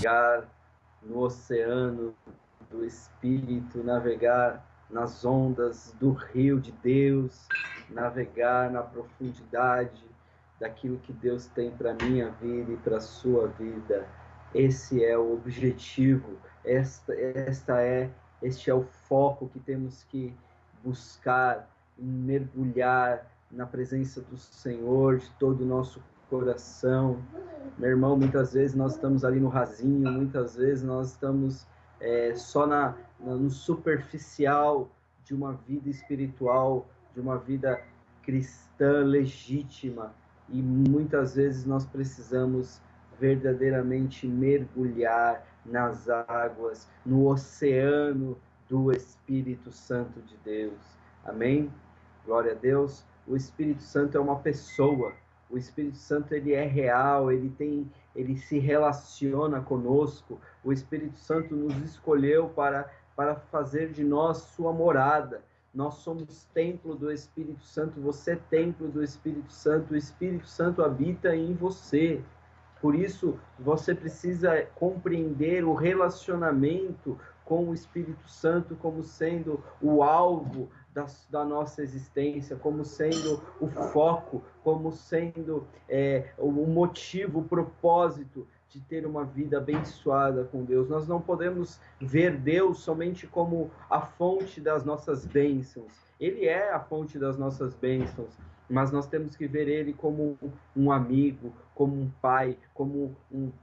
navegar no oceano do Espírito, navegar nas ondas do rio de Deus, navegar na profundidade daquilo que Deus tem para a minha vida e para a sua vida. Esse é o objetivo, este é o foco que temos que buscar, mergulhar na presença do Senhor de todo o nosso coração. Meu irmão, muitas vezes nós estamos ali no rasinho, muitas vezes nós estamos só no superficial de uma vida espiritual, de uma vida cristã legítima, e muitas vezes nós precisamos verdadeiramente mergulhar nas águas, no oceano do Espírito Santo de Deus. Amém? Glória a Deus. O Espírito Santo é uma pessoa. O Espírito Santo, ele é real, ele se relaciona conosco. O Espírito Santo nos escolheu para fazer de nós sua morada. Nós somos templo do Espírito Santo, você é templo do Espírito Santo, o Espírito Santo habita em você. Por isso, você precisa compreender o relacionamento com o Espírito Santo como sendo o alvo da nossa existência, como sendo o foco, como sendo o motivo, o propósito de ter uma vida abençoada com Deus. Nós não podemos ver Deus somente como a fonte das nossas bênçãos. Ele é a fonte das nossas bênçãos, mas nós temos que ver Ele como um amigo, como um pai, como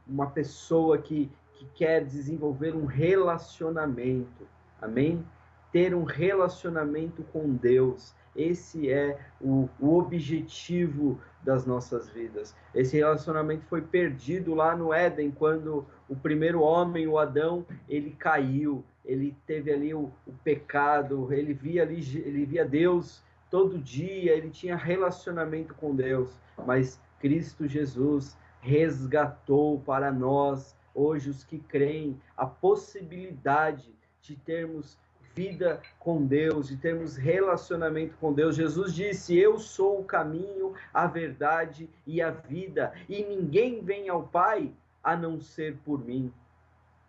uma pessoa que quer desenvolver um relacionamento. Amém? Ter um relacionamento com Deus. Esse é o objetivo das nossas vidas. Esse relacionamento foi perdido lá no Éden, quando o primeiro homem, o Adão, ele caiu, ele teve ali o pecado, ele via Deus todo dia, ele tinha relacionamento com Deus, mas Cristo Jesus resgatou para nós, hoje os que creem, a possibilidade de termos vida com Deus, de termos relacionamento com Deus. Jesus disse: eu sou o caminho, a verdade e a vida, e ninguém vem ao Pai a não ser por mim.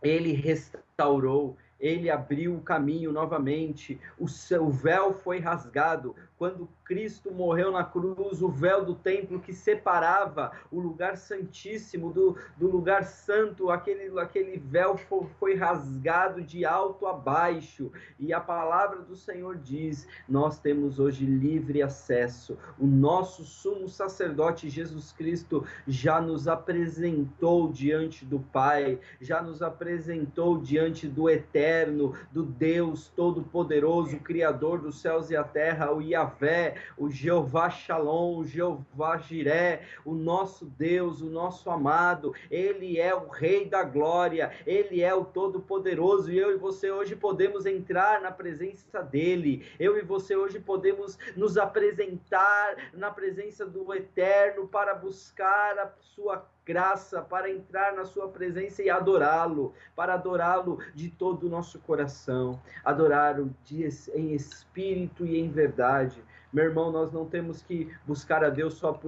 Ele restaurou, ele abriu o caminho novamente, o véu foi rasgado. Quando Cristo morreu na cruz, o véu do templo que separava o lugar santíssimo do lugar santo, aquele véu foi rasgado de alto a baixo. E a palavra do Senhor diz: nós temos hoje livre acesso. O nosso sumo sacerdote Jesus Cristo já nos apresentou diante do Pai, já nos apresentou diante do Eterno, do Deus Todo-Poderoso, Criador dos céus e a terra, o Yahvé, o Jeová Shalom, o Jeová Jiré, o nosso Deus, o nosso amado. Ele é o Rei da Glória, Ele é o Todo-Poderoso, e eu e você hoje podemos entrar na presença dEle. Eu e você hoje podemos nos apresentar na presença do Eterno para buscar a sua graça, para entrar na sua presença e adorá-lo, para adorá-lo de todo o nosso coração, adorá-lo em espírito e em verdade. Meu irmão, nós não temos que buscar a Deus só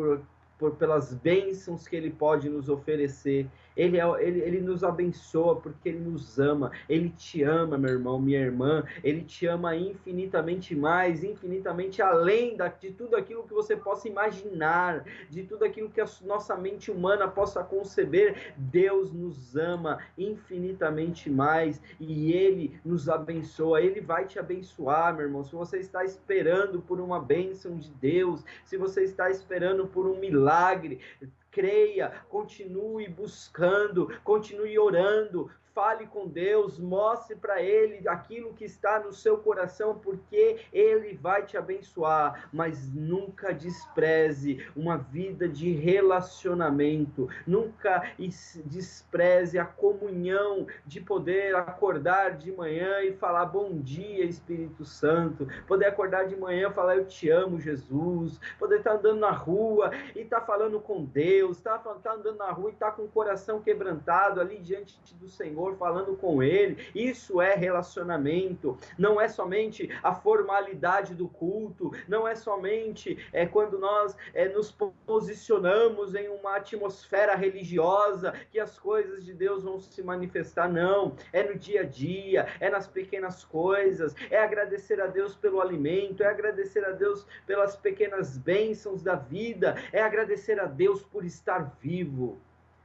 pelas bênçãos que Ele pode nos oferecer. Ele nos abençoa porque Ele nos ama. Ele te ama, meu irmão, minha irmã. Ele te ama infinitamente mais, infinitamente além de tudo aquilo que você possa imaginar, de tudo aquilo que a nossa mente humana possa conceber. Deus nos ama infinitamente mais e Ele nos abençoa. Ele vai te abençoar, meu irmão. Se você está esperando por uma bênção de Deus, se você está esperando por um milagre, creia, continue buscando, continue orando, fale com Deus, mostre para Ele aquilo que está no seu coração, porque Ele vai te abençoar, mas nunca despreze uma vida de relacionamento, nunca despreze a comunhão de poder acordar de manhã e falar bom dia, Espírito Santo, poder acordar de manhã e falar eu te amo, Jesus, poder estar andando na rua e estar falando com Deus, Deus, está andando na rua e está com o coração quebrantado ali diante do Senhor, falando com Ele. Isso é relacionamento. Não é somente a formalidade do culto, não é somente quando nós nos posicionamos em uma atmosfera religiosa que as coisas de Deus vão se manifestar. Não, é no dia a dia, é nas pequenas coisas, é agradecer a Deus pelo alimento, é agradecer a Deus pelas pequenas bênçãos da vida, é agradecer a Deus por estar vivo.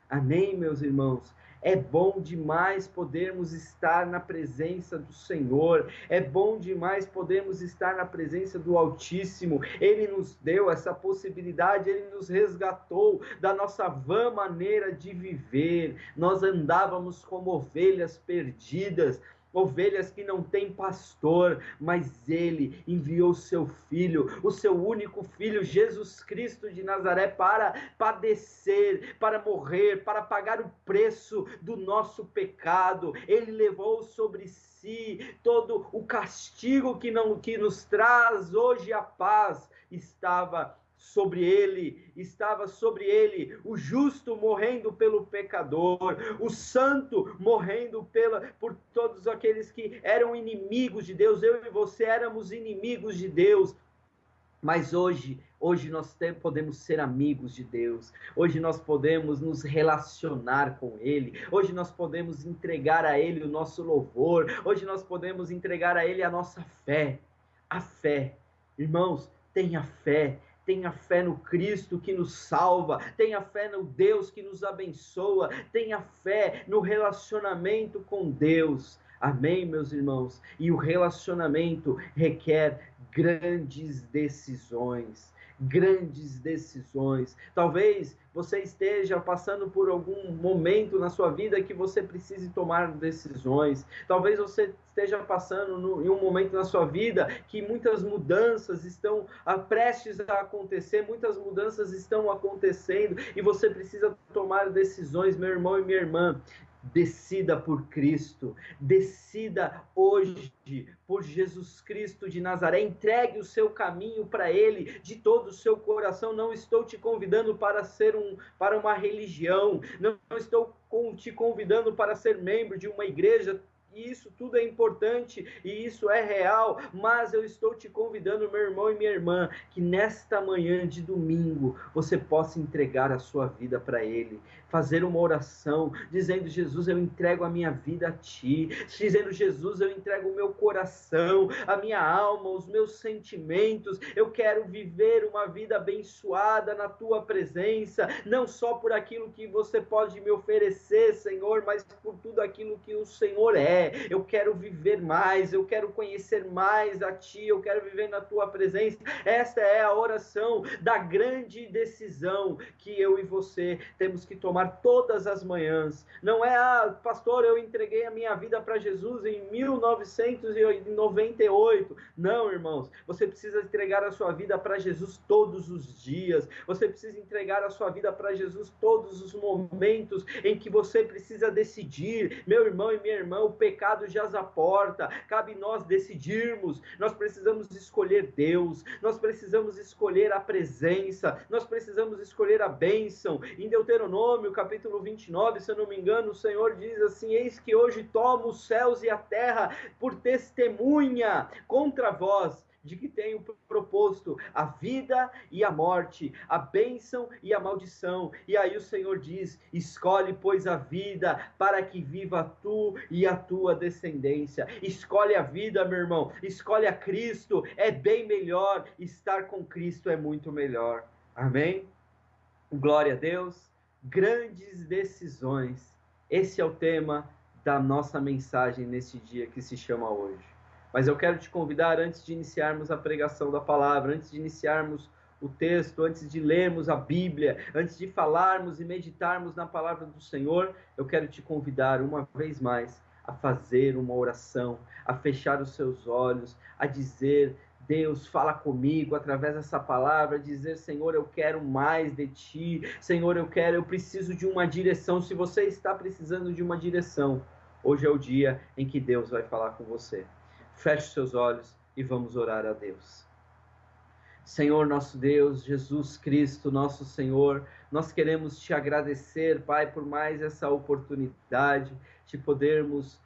Amém, meus irmãos? É bom demais podermos estar na presença do Senhor, é bom demais podermos estar na presença do Altíssimo. Ele nos deu essa possibilidade, Ele nos resgatou da nossa vã maneira de viver. Nós andávamos como ovelhas perdidas, ovelhas que não têm pastor, mas Ele enviou seu Filho, o seu único Filho, Jesus Cristo de Nazaré, para padecer, para morrer, para pagar o preço do nosso pecado. Ele levou sobre si todo o castigo que nos traz hoje a paz. Estava sobre ele, o justo morrendo pelo pecador, o santo morrendo por todos aqueles que eram inimigos de Deus. Eu e você éramos inimigos de Deus, mas hoje nós podemos ser amigos de Deus, hoje nós podemos nos relacionar com Ele, hoje nós podemos entregar a Ele o nosso louvor, hoje nós podemos entregar a Ele a nossa fé, a fé. Irmãos, tenha fé no Cristo que nos salva, tenha fé no Deus que nos abençoa, tenha fé no relacionamento com Deus. Amém, meus irmãos? E o relacionamento requer grandes decisões. Talvez você esteja passando por algum momento na sua vida que você precise tomar decisões. Talvez você esteja passando em um momento na sua vida que muitas mudanças estão prestes a acontecer, muitas mudanças estão acontecendo e você precisa tomar decisões, meu irmão e minha irmã. Decida por Cristo, decida hoje por Jesus Cristo de Nazaré, entregue o seu caminho para Ele de todo o seu coração. Não estou te convidando para uma religião, não estou te convidando para ser membro de uma igreja. Isso tudo é importante e isso é real, mas eu estou te convidando, meu irmão e minha irmã, que nesta manhã de domingo você possa entregar a sua vida para Ele, fazer uma oração dizendo: Jesus, eu entrego a minha vida a Ti, dizendo: Jesus, eu entrego o meu coração, a minha alma, os meus sentimentos. Eu quero viver uma vida abençoada na Tua presença, não só por aquilo que você pode me oferecer, Senhor, mas por tudo aquilo que o Senhor é. Eu quero viver mais, eu quero conhecer mais a Ti, eu quero viver na Tua presença. Esta é a oração da grande decisão que eu e você temos que tomar todas as manhãs. Não é: pastor, eu entreguei a minha vida para Jesus em 1998. Não, irmãos, você precisa entregar a sua vida para Jesus todos os dias. Você precisa entregar a sua vida para Jesus todos os momentos em que você precisa decidir. Meu irmão e minha irmã, o pecado jaz à porta, cabe nós decidirmos. Nós precisamos escolher Deus, nós precisamos escolher a presença, nós precisamos escolher a bênção. Em Deuteronômio, capítulo 29, se eu não me engano, o Senhor diz assim: eis que hoje tomo os céus e a terra por testemunha contra vós, de que tenho proposto a vida e a morte, a bênção e a maldição. E aí o Senhor diz: escolhe, pois, a vida, para que viva tu e a tua descendência. Escolhe a vida, meu irmão, escolhe a Cristo. É bem melhor, estar com Cristo é muito melhor. Amém? Glória a Deus. Grandes decisões. Esse é o tema da nossa mensagem neste dia que se chama hoje. Mas eu quero te convidar, antes de iniciarmos a pregação da palavra, antes de iniciarmos o texto, antes de lermos a Bíblia, antes de falarmos e meditarmos na palavra do Senhor, eu quero te convidar uma vez mais a fazer uma oração, a fechar os seus olhos, a dizer: Deus, fala comigo através dessa palavra, dizer: Senhor, eu quero mais de Ti, Senhor, eu preciso de uma direção. Se você está precisando de uma direção, hoje é o dia em que Deus vai falar com você. Feche seus olhos e vamos orar a Deus. Senhor nosso Deus, Jesus Cristo, nosso Senhor, nós queremos te agradecer, Pai, por mais essa oportunidade de podermos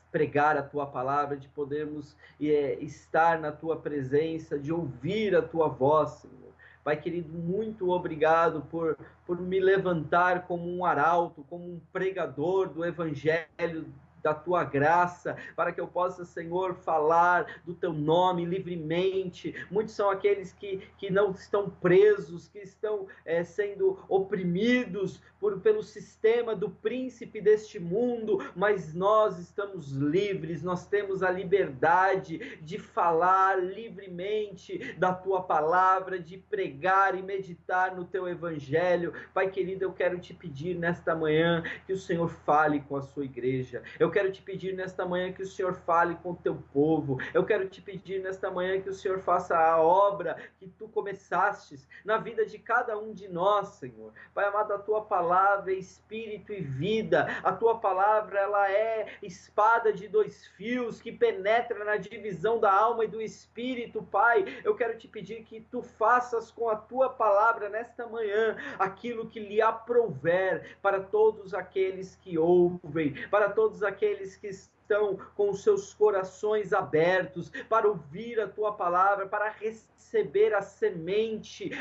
pregar a tua palavra, de podermos estar na tua presença, de ouvir a tua voz, Senhor. Pai querido, muito obrigado por me levantar como um arauto, como um pregador do Evangelho, da tua graça, para que eu possa, Senhor, falar do teu nome livremente. Muitos são aqueles que não estão presos, que estão sendo oprimidos pelo sistema do príncipe deste mundo, mas nós estamos livres, nós temos a liberdade de falar livremente da tua palavra, de pregar e meditar no teu evangelho. Pai querido, eu quero te pedir nesta manhã que o Senhor fale com a sua igreja. Eu quero te pedir nesta manhã que o Senhor fale com o teu povo. Eu quero te pedir nesta manhã que o Senhor faça a obra que tu começastes na vida de cada um de nós, Senhor. Pai amado, a tua palavra é espírito e vida. A tua palavra, ela é espada de dois fios que penetra na divisão da alma e do espírito, Pai. Eu quero te pedir que tu faças com a tua palavra nesta manhã aquilo que lhe aprouver para todos aqueles que ouvem, para todos aqueles que estão com os seus corações abertos para ouvir a tua palavra, para receber a semente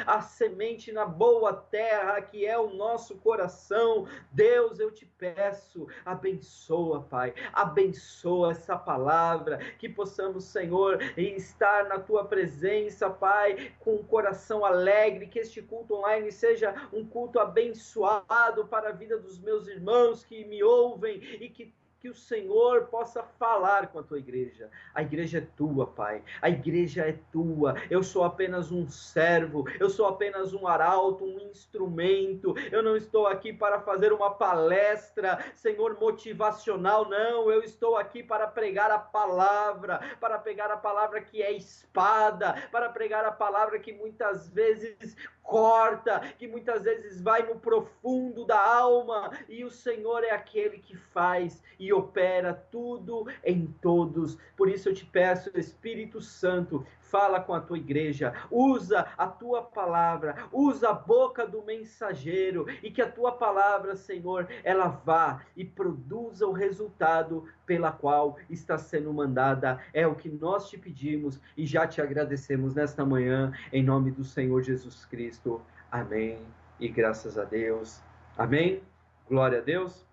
na boa terra que é o nosso coração. Deus, eu te peço, abençoa, Pai, abençoa essa palavra, que possamos, Senhor, estar na tua presença, Pai, com um coração alegre, que este culto online seja um culto abençoado para a vida dos meus irmãos que me ouvem e que o Senhor possa falar com a tua igreja. A igreja é tua, Pai. A igreja é tua. Eu sou apenas um servo. Eu sou apenas um arauto, um instrumento. Eu não estou aqui para fazer uma palestra, Senhor, motivacional. Não, eu estou aqui para pregar a palavra, para pregar a palavra que é espada, para pregar a palavra que muitas vezes corta, que muitas vezes vai no profundo da alma, e o Senhor é aquele que faz e opera tudo em todos. Por isso eu te peço, Espírito Santo, fala com a tua igreja, usa a tua palavra, usa a boca do mensageiro, e que a tua palavra, Senhor, ela vá e produza o resultado pela qual está sendo mandada. É o que nós te pedimos e já te agradecemos nesta manhã, em nome do Senhor Jesus Cristo. Amém. E graças a Deus. Amém. Glória a Deus.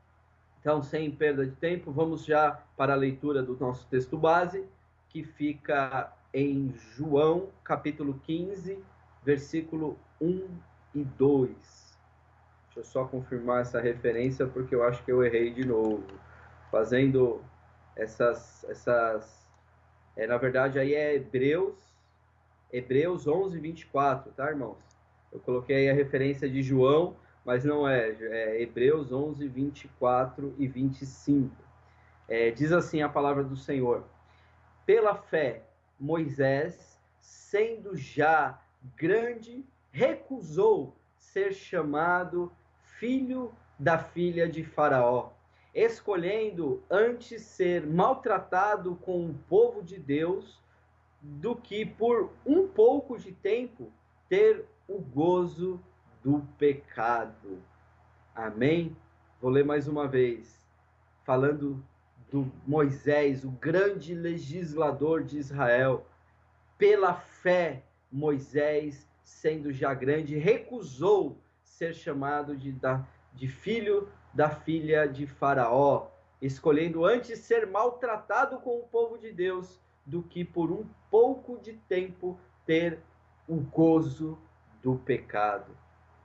Então, sem perda de tempo, vamos já para a leitura do nosso texto base, que fica em João, capítulo 15, versículo 1 e 2. Deixa eu só confirmar essa referência, porque eu acho que eu errei de novo. Fazendo na verdade, aí é Hebreus 11, 24, tá, irmãos? Eu coloquei aí a referência de João, mas não é Hebreus 11, 24 e 25. Diz assim a palavra do Senhor: pela fé, Moisés, sendo já grande, recusou ser chamado filho da filha de Faraó, escolhendo antes ser maltratado com o povo de Deus, do que por um pouco de tempo ter o gozo do pecado. Amém? Vou ler mais uma vez, falando do Moisés, o grande legislador de Israel. Pela fé, Moisés, sendo já grande, recusou ser chamado de filho da filha de Faraó, escolhendo antes ser maltratado com o povo de Deus, do que por um pouco de tempo ter o gozo do pecado.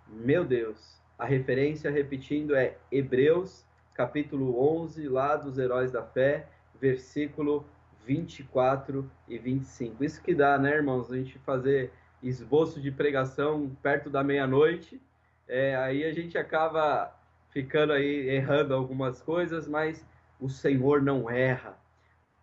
Meu Deus, a referência, repetindo, é Hebreus, capítulo 11, lá dos Heróis da Fé, versículo 24 e 25. Isso que dá, né, irmãos? A gente fazer esboço de pregação perto da meia-noite, aí a gente acaba ficando aí errando algumas coisas, mas o Senhor não erra.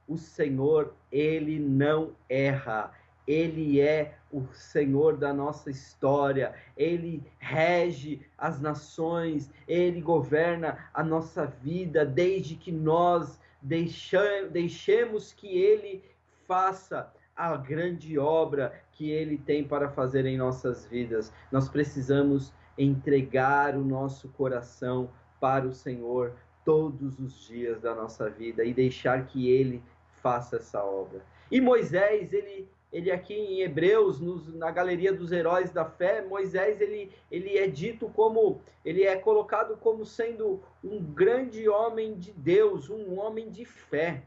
O Senhor, ele não erra. Ele é o Senhor da nossa história. Ele rege as nações. Ele governa a nossa vida desde que nós deixemos que ele faça a grande obra que Ele tem para fazer em nossas vidas. Nós precisamos entregar o nosso coração para o Senhor todos os dias da nossa vida e deixar que Ele faça essa obra. E Moisés, ele aqui em Hebreus, na galeria dos heróis da fé, Moisés, ele é dito como, ele é colocado como sendo um grande homem de Deus, um homem de fé.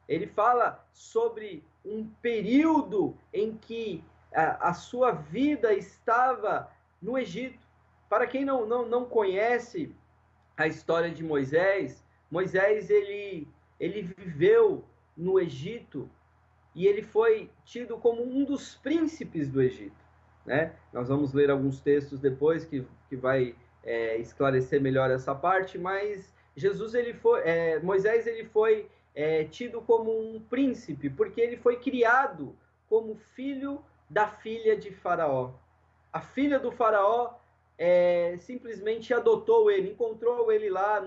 Ele fala sobre um período em que a sua vida estava no Egito. Para quem não conhece a história de Moisés, Moisés ele viveu no Egito e ele foi tido como um dos príncipes do Egito, né? Nós vamos ler alguns textos depois que vai esclarecer melhor essa parte, mas Moisés ele foi tido como um príncipe porque ele foi criado como filho da filha de Faraó. A filha do Faraó simplesmente adotou ele, encontrou ele lá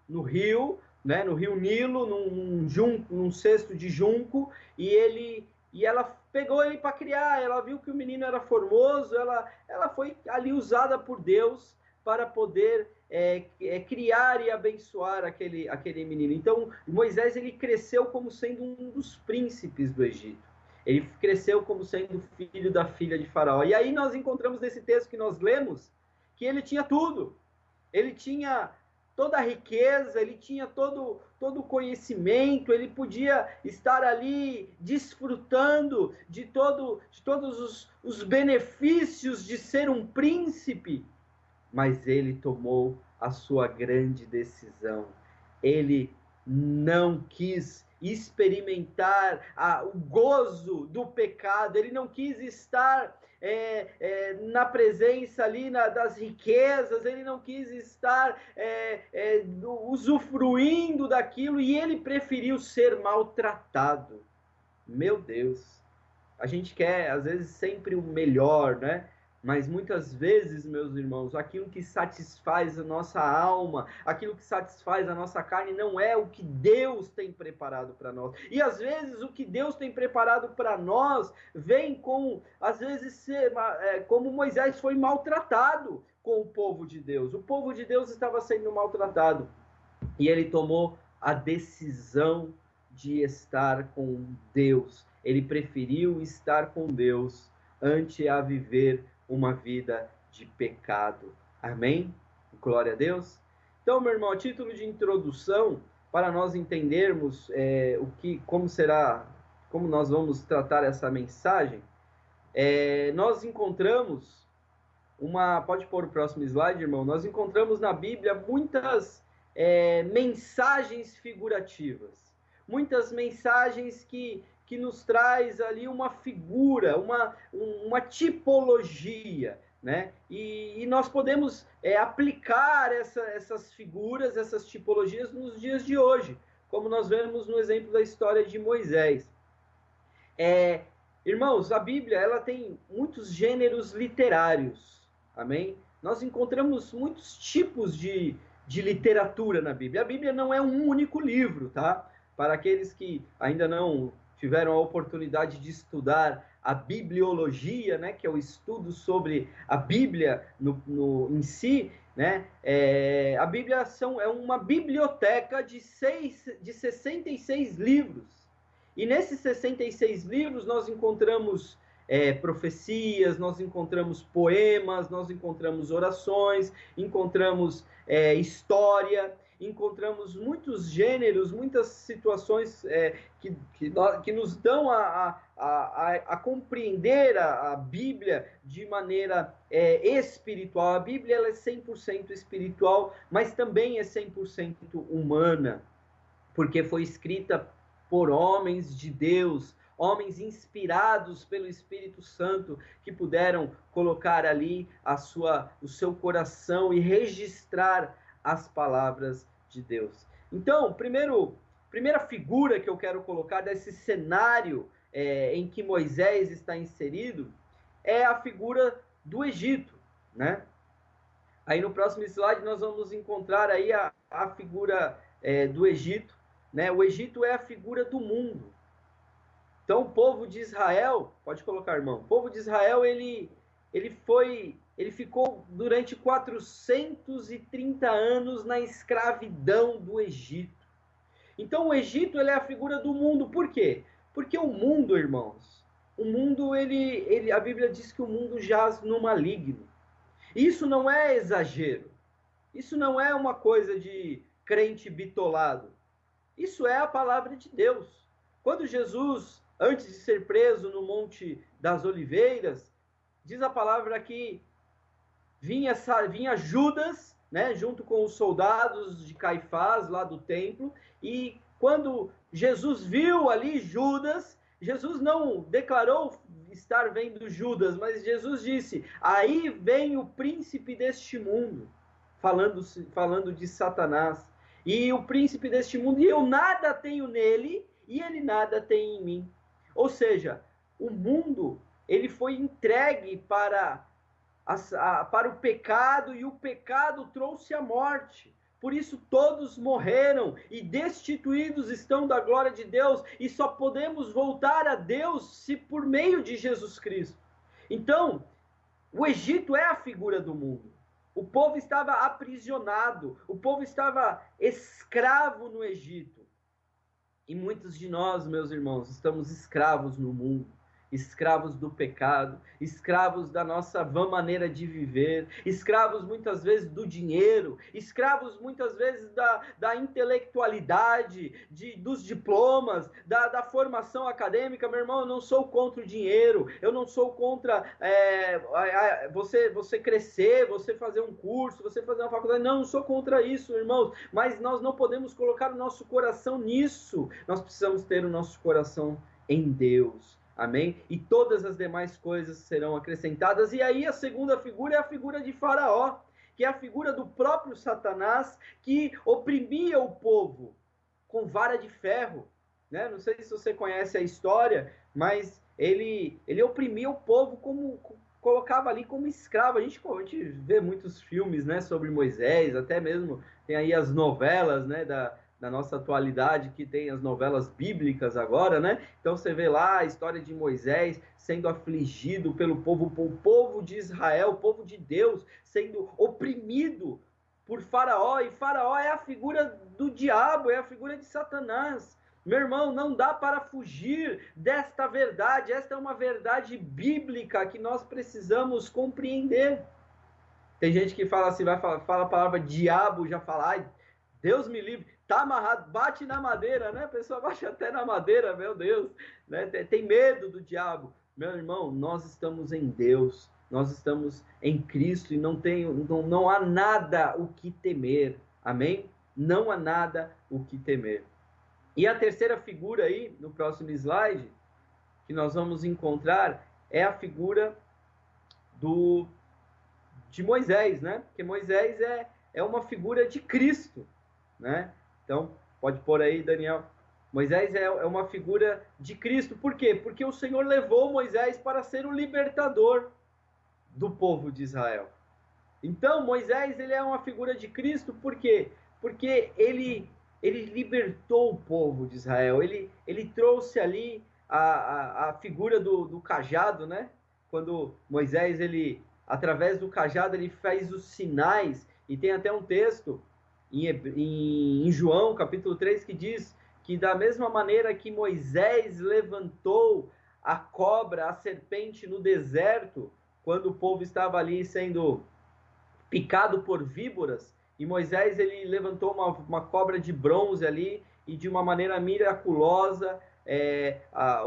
no rio, né, no rio Nilo, num cesto de junco, e ela pegou ele para criar. Ela viu que o menino era formoso, ela foi ali usada por Deus para poder criar e abençoar aquele menino. Então, Moisés ele cresceu como sendo um dos príncipes do Egito. Ele cresceu como sendo filho da filha de Faraó. E aí nós encontramos nesse texto que nós lemos que ele tinha tudo. Ele tinha toda a riqueza, ele tinha todo o conhecimento, ele podia estar ali desfrutando de todos os benefícios de ser um príncipe, mas ele tomou a sua grande decisão. Ele não quis experimentar o gozo do pecado, ele não quis estar na presença ali das riquezas, ele não quis estar usufruindo daquilo, e ele preferiu ser maltratado. Meu Deus, a gente quer às vezes sempre o melhor, né? Mas muitas vezes, meus irmãos, aquilo que satisfaz a nossa alma, aquilo que satisfaz a nossa carne, não é o que Deus tem preparado para nós. E às vezes o que Deus tem preparado para nós vem com, às vezes, como Moisés foi maltratado com o povo de Deus. O povo de Deus estava sendo maltratado e ele tomou a decisão de estar com Deus. Ele preferiu estar com Deus ante a viver uma vida de pecado. Amém? Glória a Deus. Então, meu irmão, a título de introdução, para nós entendermos como nós vamos tratar essa mensagem, nós encontramos pode pôr o próximo slide, irmão. Nós encontramos na Bíblia muitas mensagens figurativas, muitas mensagens que nos traz ali uma figura, uma tipologia, né? E nós podemos aplicar essas figuras, essas tipologias nos dias de hoje, como nós vemos no exemplo da história de Moisés. Irmãos, a Bíblia ela tem muitos gêneros literários, amém? Nós encontramos muitos tipos de literatura na Bíblia. A Bíblia não é um único livro, tá? Para aqueles que ainda não tiveram a oportunidade de estudar a bibliologia, né, que é o estudo sobre a Bíblia em si, né? A Bíblia é uma biblioteca de 66 livros. E nesses 66 livros nós encontramos profecias, nós encontramos poemas, nós encontramos orações, encontramos história, encontramos muitos gêneros, muitas situações que nos dão a compreender a Bíblia de maneira espiritual. A Bíblia ela é 100% espiritual, mas também é 100% humana, porque foi escrita por homens de Deus, homens inspirados pelo Espírito Santo, que puderam colocar ali o seu coração e registrar as palavras de Deus. Então, primeira figura que eu quero colocar desse cenário em que Moisés está inserido é a figura do Egito, né? Aí no próximo slide nós vamos encontrar aí a figura do Egito, né? O Egito é a figura do mundo. Então, o povo de Israel, pode colocar, irmão, o povo de Israel, ele ficou durante 430 anos na escravidão do Egito. Então, o Egito, ele é a figura do mundo. Por quê? Porque o mundo, irmãos, o mundo, a Bíblia diz que o mundo jaz no maligno. Isso não é exagero. Isso não é uma coisa de crente bitolado. Isso é a palavra de Deus. Quando Jesus, antes de ser preso no Monte das Oliveiras, diz a palavra que vinha Judas, né, junto com os soldados de Caifás, lá do templo, e quando Jesus viu ali Judas, Jesus não declarou estar vendo Judas, mas Jesus disse, aí vem o príncipe deste mundo, falando de Satanás, e o príncipe deste mundo, e eu nada tenho nele, e ele nada tem em mim. Ou seja, o mundo, ele foi entregue para o pecado, e o pecado trouxe a morte. Por isso todos morreram e destituídos estão da glória de Deus, e só podemos voltar a Deus se por meio de Jesus Cristo. Então, o Egito é a figura do mundo. O povo estava aprisionado, o povo estava escravo no Egito. E muitos de nós, meus irmãos, estamos escravos no mundo. Escravos do pecado, escravos da nossa vã maneira de viver, escravos muitas vezes do dinheiro, escravos muitas vezes da intelectualidade, dos diplomas, da formação acadêmica. Meu irmão, eu não sou contra o dinheiro, eu não sou contra você crescer, você fazer um curso, você fazer uma faculdade, não sou contra isso, irmãos, mas nós não podemos colocar o nosso coração nisso, nós precisamos ter o nosso coração em Deus. Amém? E todas as demais coisas serão acrescentadas. E aí a segunda figura é a figura de Faraó, que é a figura do próprio Satanás, que oprimia o povo com vara de ferro. Né? Não sei se você conhece a história, mas ele oprimia o povo, colocava ali como escravo. A gente vê muitos filmes, né, sobre Moisés, até mesmo tem aí as novelas, né, da nossa atualidade, que tem as novelas bíblicas agora, né? Então você vê lá a história de Moisés sendo afligido pelo povo, o povo de Israel, o povo de Deus, sendo oprimido por Faraó, e Faraó é a figura do diabo, é a figura de Satanás. Meu irmão, não dá para fugir desta verdade, esta é uma verdade bíblica que nós precisamos compreender. Tem gente que fala assim, fala a palavra diabo, já fala, ai, Deus me livre, tá amarrado, bate na madeira, né? A pessoa bate até na madeira, meu Deus, né? Tem medo do diabo. Meu irmão, nós estamos em Deus, nós estamos em Cristo e não há nada o que temer, amém? Não há nada o que temer. E a terceira figura aí, no próximo slide, que nós vamos encontrar, é a figura de Moisés, né? Porque Moisés é uma figura de Cristo, né? Então, pode pôr aí, Daniel. Moisés é uma figura de Cristo. Por quê? Porque o Senhor levou Moisés para ser o libertador do povo de Israel. Então, Moisés, ele é uma figura de Cristo, por quê? Porque ele libertou o povo de Israel, ele trouxe ali a figura do cajado, né? Quando Moisés, através do cajado, ele fez os sinais, e tem até um texto em João, capítulo 3, que diz que da mesma maneira que Moisés levantou a cobra, a serpente no deserto, quando o povo estava ali sendo picado por víboras, e Moisés ele levantou uma cobra de bronze ali, e de uma maneira miraculosa,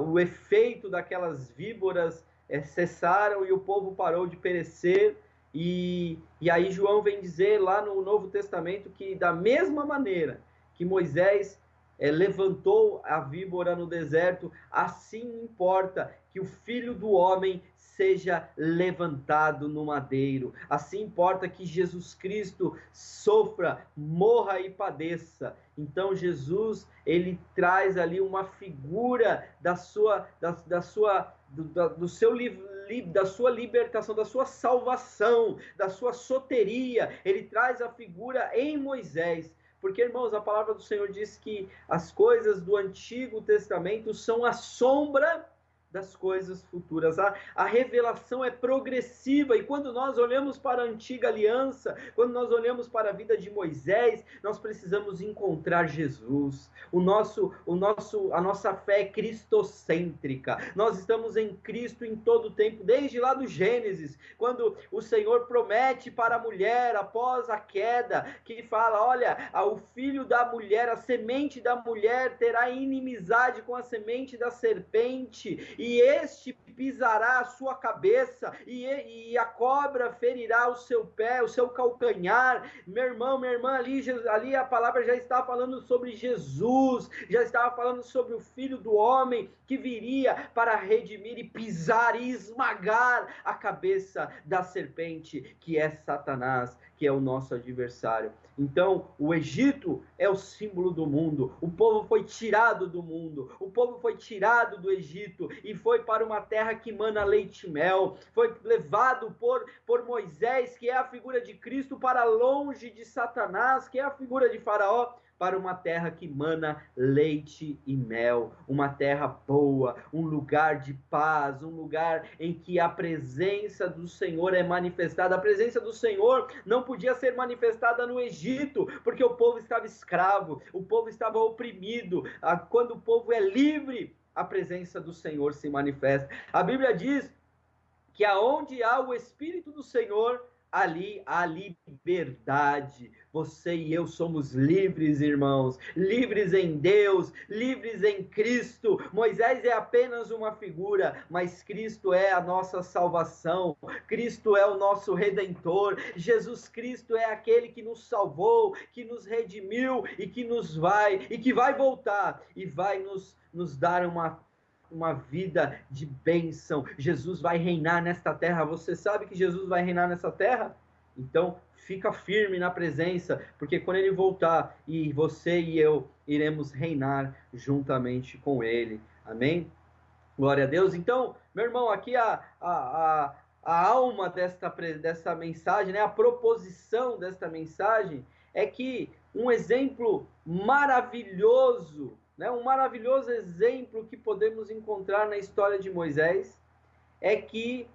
o efeito daquelas víboras cessaram e o povo parou de perecer. E aí João vem dizer lá no Novo Testamento que da mesma maneira que Moisés levantou a víbora no deserto, assim importa que o Filho do Homem seja levantado no madeiro. Assim importa que Jesus Cristo sofra, morra e padeça. Então Jesus, ele traz ali uma figura da sua libertação, da sua salvação, da sua soteria. Ele traz a figura em Moisés, Porque, irmãos, a palavra do Senhor diz que as coisas do Antigo Testamento são a sombra das coisas futuras. A revelação é progressiva, e quando nós olhamos para a antiga aliança, quando nós olhamos para a vida de Moisés, nós precisamos encontrar Jesus. A nossa fé é cristocêntrica. Nós estamos em Cristo em todo o tempo, desde lá do Gênesis, quando o Senhor promete para a mulher, após a queda, que fala, olha, o filho da mulher, a semente da mulher terá inimizade com a semente da serpente, e este pisará a sua cabeça, e a cobra ferirá o seu pé, o seu calcanhar. Meu irmão, minha irmã, ali a palavra já está falando sobre Jesus, já estava falando sobre o Filho do Homem, que viria para redimir e pisar e esmagar a cabeça da serpente, que é Satanás, que é o nosso adversário. Então, o Egito é o símbolo do mundo. O povo foi tirado do mundo. O povo foi tirado do Egito e foi para uma terra que mana leite e mel. Foi levado por Moisés, que é a figura de Cristo, para longe de Satanás, que é a figura de Faraó, para uma terra que mana leite e mel, uma terra boa, um lugar de paz, um lugar em que a presença do Senhor é manifestada. A presença do Senhor não podia ser manifestada no Egito, porque o povo estava escravo, o povo estava oprimido. Quando o povo é livre, a presença do Senhor se manifesta. A Bíblia diz que aonde há o Espírito do Senhor, ali há liberdade. Você e eu somos livres, irmãos, livres em Deus, livres em Cristo. Moisés é apenas uma figura, mas Cristo é a nossa salvação. Cristo é o nosso Redentor. Jesus Cristo é aquele que nos salvou, que nos redimiu e que vai voltar e vai nos dar uma vida de bênção. Jesus vai reinar nesta terra. Você sabe que Jesus vai reinar nessa terra? Então, fica firme na presença, porque quando ele voltar, e você e eu iremos reinar juntamente com ele. Amém? Glória a Deus. Então, meu irmão, aqui a alma dessa mensagem, né? A proposição desta mensagem é que um exemplo maravilhoso, né? Um maravilhoso exemplo que podemos encontrar na história de Moisés é que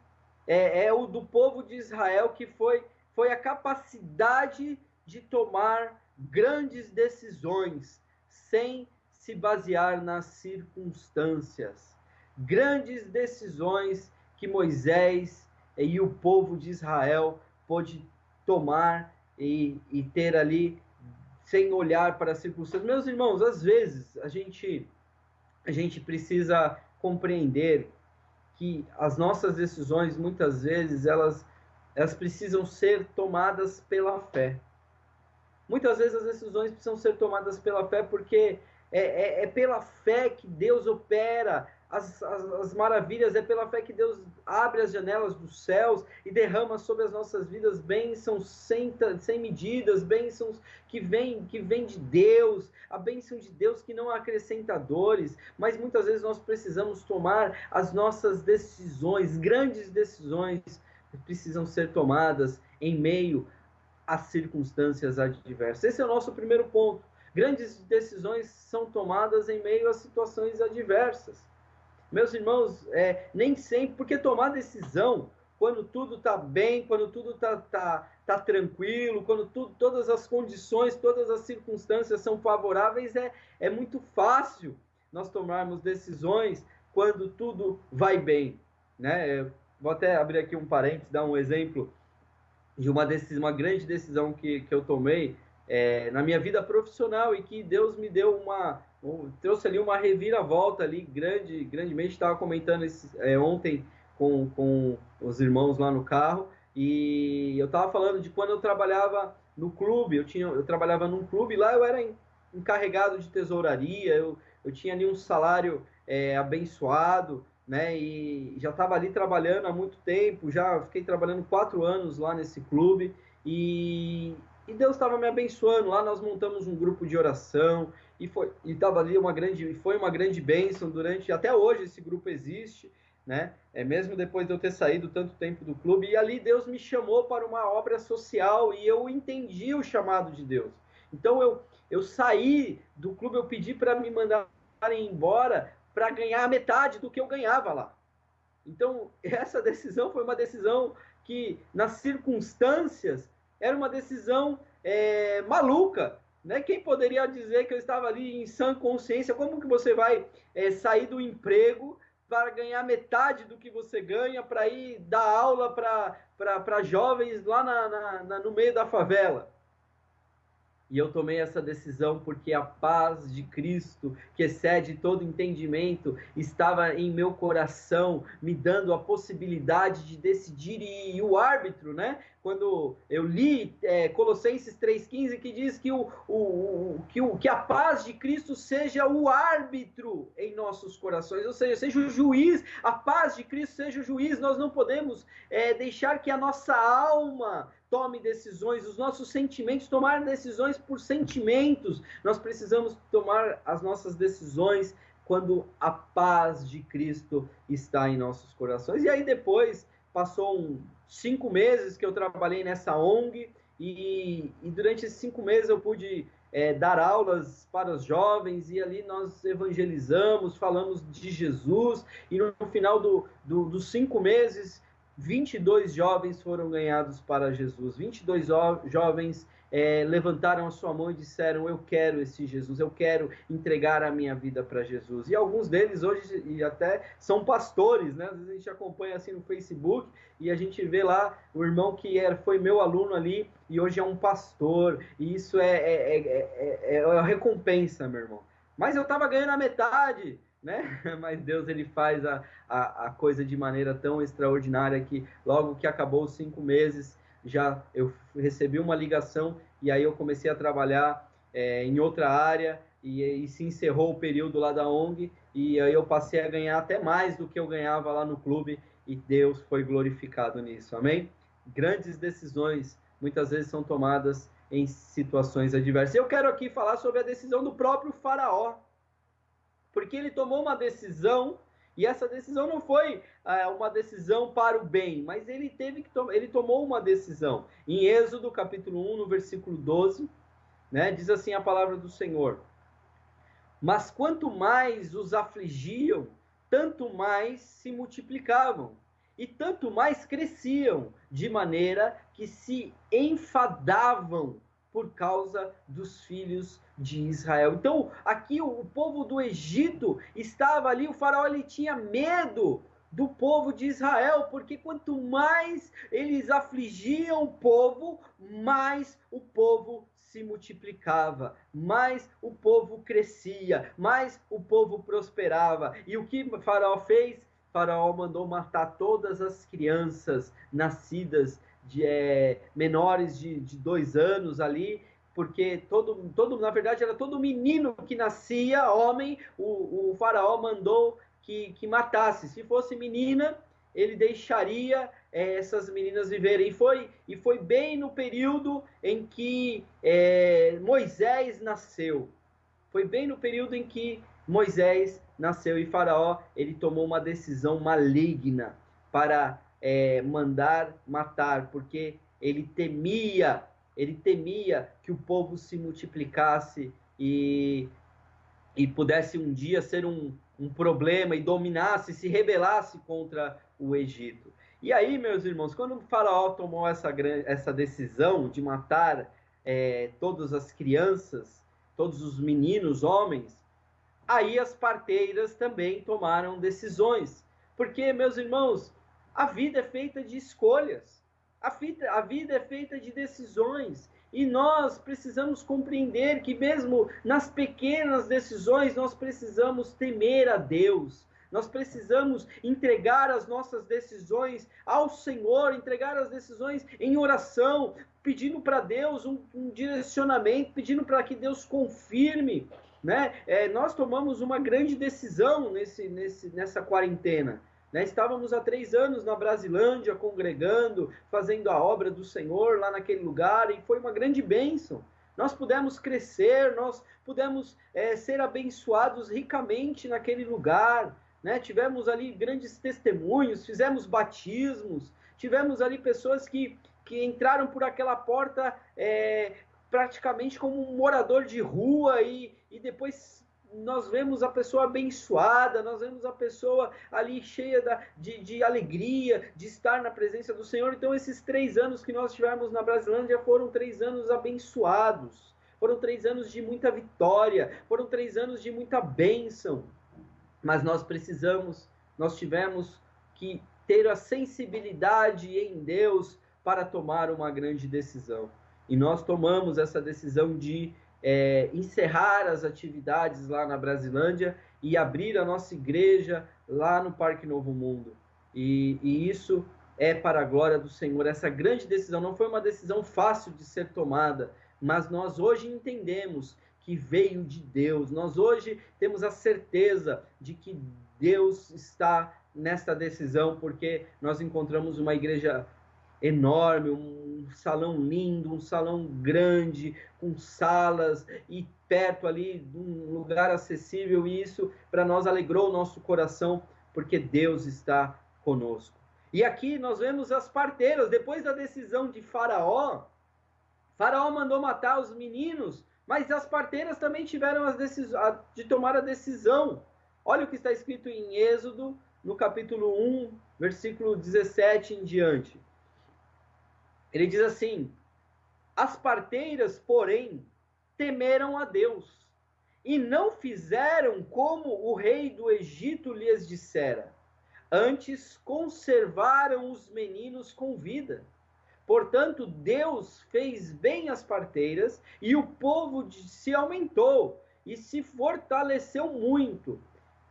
é o do povo de Israel, que foi a capacidade de tomar grandes decisões sem se basear nas circunstâncias. Grandes decisões que Moisés e o povo de Israel pôde tomar e ter ali sem olhar para as circunstâncias. Meus irmãos, às vezes a gente precisa compreender que as nossas decisões, muitas vezes, elas precisam ser tomadas pela fé. Muitas vezes as decisões precisam ser tomadas pela fé, porque é pela fé que Deus opera as maravilhas, é pela fé que Deus abre as janelas dos céus e derrama sobre as nossas vidas bênçãos sem medidas, bênçãos que vêm de Deus, a bênção de Deus que não acrescenta dores, mas muitas vezes nós precisamos tomar as nossas decisões, grandes decisões, precisam ser tomadas em meio às circunstâncias adversas. Esse é o nosso primeiro ponto. Grandes decisões são tomadas em meio às situações adversas. Meus irmãos, nem sempre, porque tomar decisão quando tudo está bem, quando tudo tá tranquilo, quando todas as condições, todas as circunstâncias são favoráveis, é muito fácil nós tomarmos decisões quando tudo vai bem, né? Vou até abrir aqui um parênteses, dar um exemplo de uma grande decisão que eu tomei na minha vida profissional, e que Deus me deu trouxe ali uma reviravolta ali, grandemente. Estava comentando ontem com os irmãos lá no carro, e eu estava falando de quando eu trabalhava no clube. Eu trabalhava num clube, lá eu era encarregado de tesouraria, eu tinha ali um salário abençoado, né? E já estava ali trabalhando há muito tempo, já fiquei trabalhando 4 anos lá nesse clube, e Deus estava me abençoando. Lá nós montamos um grupo de oração, e foi uma grande bênção até hoje esse grupo existe, né? Mesmo depois de eu ter saído tanto tempo do clube, e ali Deus me chamou para uma obra social, e eu entendi o chamado de Deus. Então Eu saí do clube, eu pedi para me mandarem embora para ganhar a metade do que eu ganhava lá. Então, essa decisão foi uma decisão que, nas circunstâncias, era uma decisão maluca. Né? Quem poderia dizer que eu estava ali em sã consciência? Como que você vai sair do emprego para ganhar metade do que você ganha, para ir dar aula para jovens lá no meio da favela? E eu tomei essa decisão porque a paz de Cristo, que excede todo entendimento, estava em meu coração, me dando a possibilidade de decidir. E o árbitro, né? Quando eu li Colossenses 3,15, que diz que a paz de Cristo seja o árbitro em nossos corações, ou seja o juiz, a paz de Cristo seja o juiz. Nós não podemos deixar que a nossa alma tome decisões, os nossos sentimentos, tomar decisões por sentimentos. Nós precisamos tomar as nossas decisões quando a paz de Cristo está em nossos corações. E aí depois, passou 5 meses que eu trabalhei nessa ONG, e durante esses 5 meses eu pude dar aulas para os jovens, e ali nós evangelizamos, falamos de Jesus, e no final dos 5 meses, 22 jovens foram ganhados para Jesus. 22 jovens levantaram a sua mão e disseram: eu quero esse Jesus, eu quero entregar a minha vida para Jesus. E alguns deles hoje e até são pastores, né? Às vezes a gente acompanha assim no Facebook e a gente vê lá o irmão que foi meu aluno ali e hoje é um pastor. E isso é a recompensa, meu irmão. Mas eu estava ganhando a metade, né? Mas Deus, ele faz a coisa de maneira tão extraordinária que logo que acabou os 5 meses, já eu recebi uma ligação e aí eu comecei a trabalhar em outra área e se encerrou o período lá da ONG e aí eu passei a ganhar até mais do que eu ganhava lá no clube e Deus foi glorificado nisso, amém? Grandes decisões muitas vezes são tomadas em situações adversas. Eu quero aqui falar sobre a decisão do próprio Faraó, porque ele tomou uma decisão, e essa decisão não foi uma decisão para o bem, mas ele tomou uma decisão. Em Êxodo, capítulo 1, no versículo 12, né, diz assim a palavra do Senhor: mas quanto mais os afligiam, tanto mais se multiplicavam, e tanto mais cresciam, de maneira que se enfadavam por causa dos filhos de Israel. Então, aqui o povo do Egito estava ali, o faraó ele tinha medo do povo de Israel, porque quanto mais eles afligiam o povo, mais o povo se multiplicava, mais o povo crescia, mais o povo prosperava. E o que o faraó fez? O faraó mandou matar todas as crianças nascidas menores de 2 anos ali, porque na verdade era todo menino que nascia, homem, o faraó mandou que matasse. Se fosse menina, ele deixaria essas meninas viverem. E foi bem no período em que Moisés nasceu. Foi bem no período em que Moisés nasceu, e Faraó ele tomou uma decisão maligna para mandar matar, porque ele temia que o povo se multiplicasse e pudesse um dia ser um problema e dominasse, se rebelasse contra o Egito. E aí, meus irmãos, quando o Faraó tomou essa decisão de matar todas as crianças, todos os meninos, homens, aí as parteiras também tomaram decisões. Porque, meus irmãos, a vida é feita de escolhas. A vida é feita de decisões. E nós precisamos compreender que mesmo nas pequenas decisões, nós precisamos temer a Deus. Nós precisamos entregar as nossas decisões ao Senhor, entregar as decisões em oração, pedindo para Deus um direcionamento, pedindo para que Deus confirme. Né? Nós tomamos uma grande decisão nessa quarentena. Né? Estávamos há 3 anos na Brasilândia, congregando, fazendo a obra do Senhor lá naquele lugar, e foi uma grande bênção. Nós pudemos crescer, nós pudemos ser abençoados ricamente naquele lugar. Né? Tivemos ali grandes testemunhos, fizemos batismos, tivemos ali pessoas que entraram por aquela porta praticamente como um morador de rua e depois nós vemos a pessoa abençoada, nós vemos a pessoa ali cheia de alegria, de estar na presença do Senhor. Então esses 3 anos que nós tivemos na Brasilândia foram 3 anos abençoados, foram 3 anos de muita vitória, foram 3 anos de muita bênção. Mas nós tivemos que ter a sensibilidade em Deus para tomar uma grande decisão. E nós tomamos essa decisão de encerrar as atividades lá na Brasilândia e abrir a nossa igreja lá no Parque Novo Mundo. E isso é para a glória do Senhor. Essa grande decisão não foi uma decisão fácil de ser tomada, mas nós hoje entendemos que veio de Deus. Nós hoje temos a certeza de que Deus está nesta decisão, porque nós encontramos uma igreja enorme, um salão lindo, um salão grande, com salas e perto ali de um lugar acessível, e isso para nós alegrou o nosso coração, porque Deus está conosco. E aqui nós vemos as parteiras, depois da decisão de Faraó mandou matar os meninos, mas as parteiras também tiveram de tomar a decisão. Olha o que está escrito em Êxodo, no capítulo 1, versículo 17 em diante. Ele diz assim: as parteiras, porém, temeram a Deus, e não fizeram como o rei do Egito lhes dissera. Antes conservaram os meninos com vida. Portanto, Deus fez bem às parteiras, e o povo se aumentou, e se fortaleceu muito.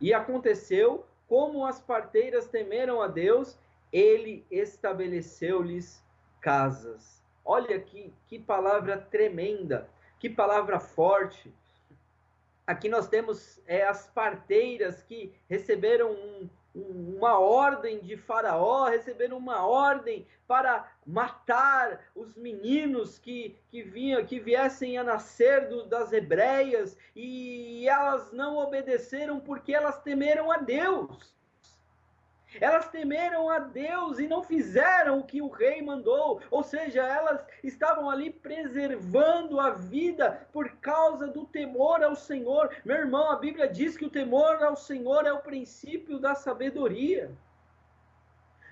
E aconteceu, como as parteiras temeram a Deus, ele estabeleceu-lhes casas. Olha que palavra tremenda, que palavra forte. Aqui nós temos as parteiras que receberam uma ordem de Faraó, receberam uma ordem para matar os meninos que viessem a nascer das hebreias, e elas não obedeceram porque elas temeram a Deus. Elas temeram a Deus e não fizeram o que o rei mandou, ou seja, elas estavam ali preservando a vida por causa do temor ao Senhor. Meu irmão, a Bíblia diz que o temor ao Senhor é o princípio da sabedoria.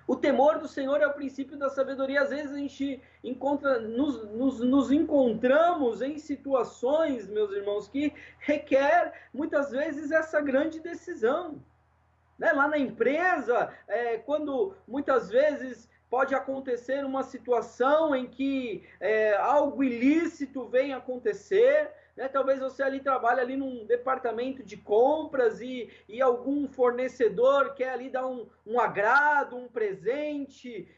O temor do Senhor é o princípio da sabedoria. Às vezes a gente nos encontramos em situações, meus irmãos, que requer muitas vezes essa grande decisão. Lá na empresa, quando muitas vezes pode acontecer uma situação em que algo ilícito vem acontecer, talvez você ali trabalhe ali num departamento de compras e algum fornecedor quer ali dar um agrado, um presente,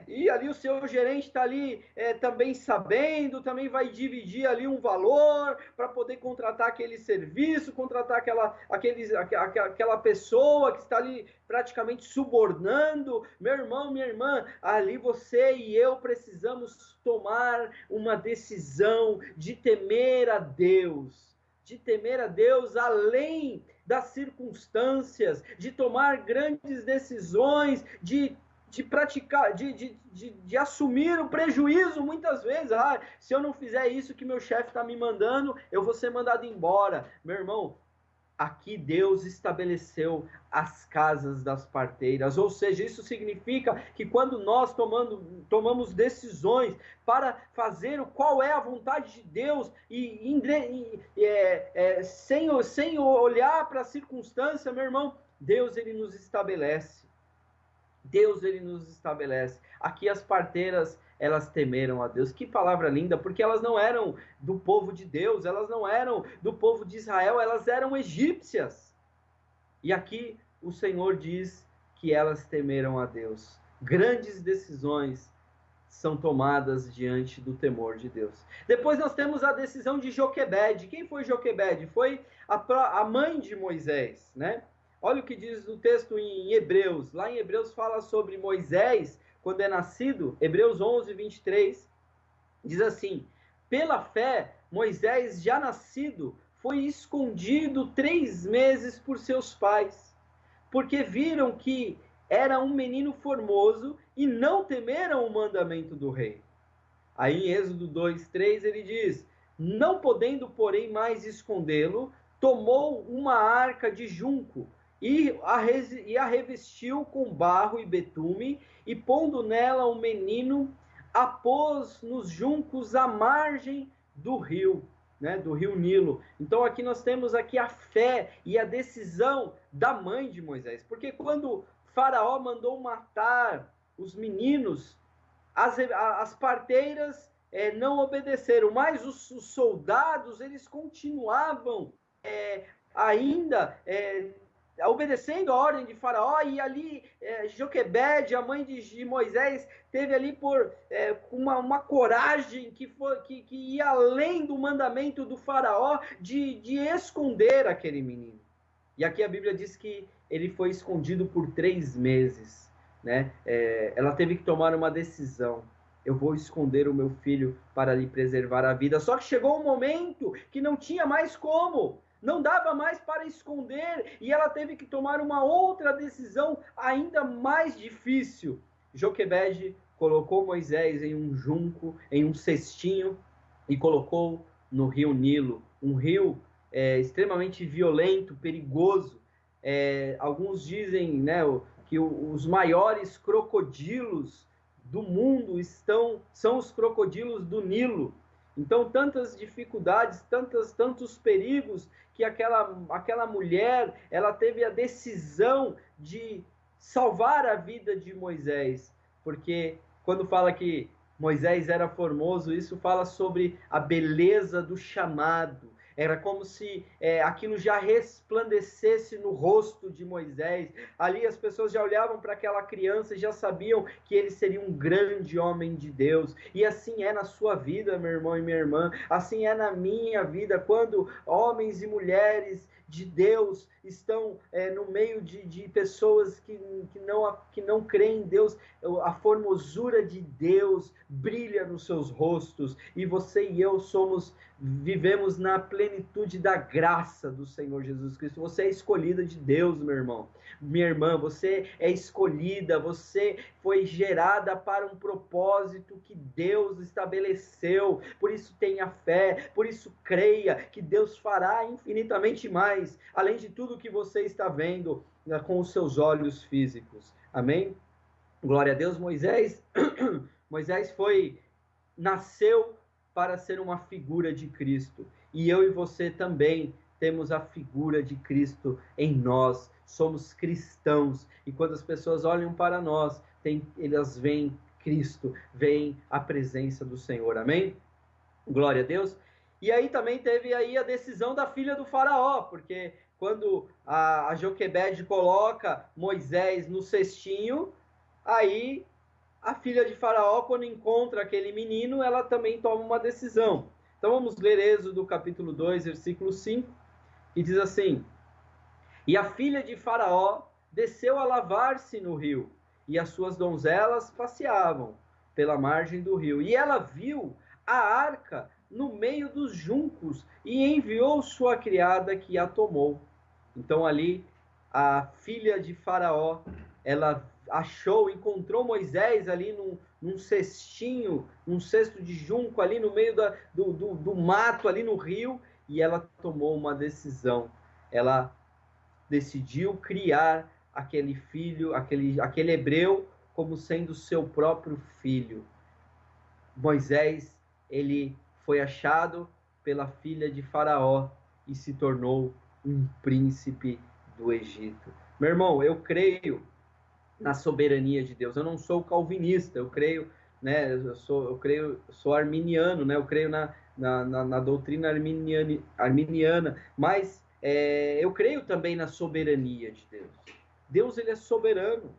e ali o seu gerente está ali também sabendo, também vai dividir ali um valor para poder contratar aquele serviço, contratar aquela pessoa que está ali praticamente subornando. Meu irmão, minha irmã, ali você e eu precisamos tomar uma decisão de temer a Deus, além das circunstâncias, de tomar grandes decisões, de praticar, de assumir o prejuízo muitas vezes. Se eu não fizer isso que meu chefe está me mandando, eu vou ser mandado embora. Meu irmão, aqui Deus estabeleceu as casas das parteiras, ou seja, isso significa que quando nós tomamos decisões para fazer qual é a vontade de Deus sem olhar para a circunstância, meu irmão, Deus ele nos estabelece. Aqui as parteiras, elas temeram a Deus. Que palavra linda, porque elas não eram do povo de Deus, elas não eram do povo de Israel, elas eram egípcias. E aqui o Senhor diz que elas temeram a Deus. Grandes decisões são tomadas diante do temor de Deus. Depois nós temos a decisão de Joquebede. Quem foi Joquebede? Foi a mãe de Moisés, Olha o que diz o texto em Hebreus. Lá em Hebreus fala sobre Moisés, quando é nascido. Hebreus 11, 23, diz assim: pela fé, Moisés, já nascido, foi escondido 3 meses por seus pais, porque viram que era um menino formoso e não temeram o mandamento do rei. Aí em Êxodo 2, 3, ele diz: Não podendo, porém, mais escondê-lo, tomou uma arca de junco e a revestiu com barro e betume, e pondo nela o menino, a pôs nos juncos à margem do rio, né, do rio Nilo. Então aqui nós temos aqui a fé e a decisão da mãe de Moisés, porque quando Faraó mandou matar os meninos, as parteiras não obedeceram, mas os soldados, eles continuavam ainda obedecendo a ordem de Faraó, e ali Joquebede, a mãe de Moisés, teve ali uma coragem que ia além do mandamento do Faraó de esconder aquele menino. E aqui a Bíblia diz que ele foi escondido por 3 meses. Né? Ela teve que tomar uma decisão. Eu vou esconder o meu filho para lhe preservar a vida. Só que chegou um momento que não tinha mais como. Não dava mais para esconder. E ela teve que tomar uma outra decisão ainda mais difícil. Joquebede colocou Moisés em um junco, em um cestinho, e colocou no rio Nilo. Um rio extremamente violento, perigoso. Alguns dizem, né, que os maiores crocodilos do mundo são os crocodilos do Nilo. Então, tantas dificuldades, tantos perigos, que aquela mulher, ela teve a decisão de salvar a vida de Moisés, porque quando fala que Moisés era formoso, isso fala sobre a beleza do chamado. Era como se aquilo já resplandecesse no rosto de Moisés. Ali as pessoas já olhavam para aquela criança e já sabiam que ele seria um grande homem de Deus. E assim é na sua vida, meu irmão e minha irmã. Assim é na minha vida, quando homens e mulheres de Deus estão no meio de pessoas que não creem em Deus. A formosura de Deus brilha nos seus rostos, e você e eu vivemos na plenitude da graça do Senhor Jesus Cristo. Você é escolhida de Deus, meu irmão. Minha irmã, você é escolhida, você foi gerada para um propósito que Deus estabeleceu. Por isso tenha fé, por isso creia que Deus fará infinitamente mais, além de tudo que você está vendo com os seus olhos físicos. Amém? Glória a Deus. Moisés nasceu para ser uma figura de Cristo. E eu e você também temos a figura de Cristo em nós. Somos cristãos. E quando as pessoas olham para nós, elas veem Cristo, veem a presença do Senhor. Amém? Glória a Deus. E aí também teve aí a decisão da filha do faraó, porque quando a Joquebede coloca Moisés no cestinho, aí a filha de Faraó, quando encontra aquele menino, ela também toma uma decisão. Então vamos ler Êxodo capítulo 2, versículo 5, que diz assim: E a filha de Faraó desceu a lavar-se no rio, e as suas donzelas passeavam pela margem do rio. E ela viu a arca no meio dos juncos, e enviou sua criada, que a tomou. Então ali, a filha de Faraó, ela encontrou Moisés ali num cestinho, num cesto de junco ali no meio do mato, ali no rio, e ela tomou uma decisão. Ela decidiu criar aquele filho, aquele hebreu, como sendo seu próprio filho. Moisés, ele foi achado pela filha de Faraó e se tornou um príncipe do Egito. Meu irmão, eu creio na soberania de Deus. Eu não sou calvinista, eu creio, né? Sou arminiano, né? Eu creio na doutrina arminiana, mas eu creio também na soberania de Deus. Deus, ele é soberano,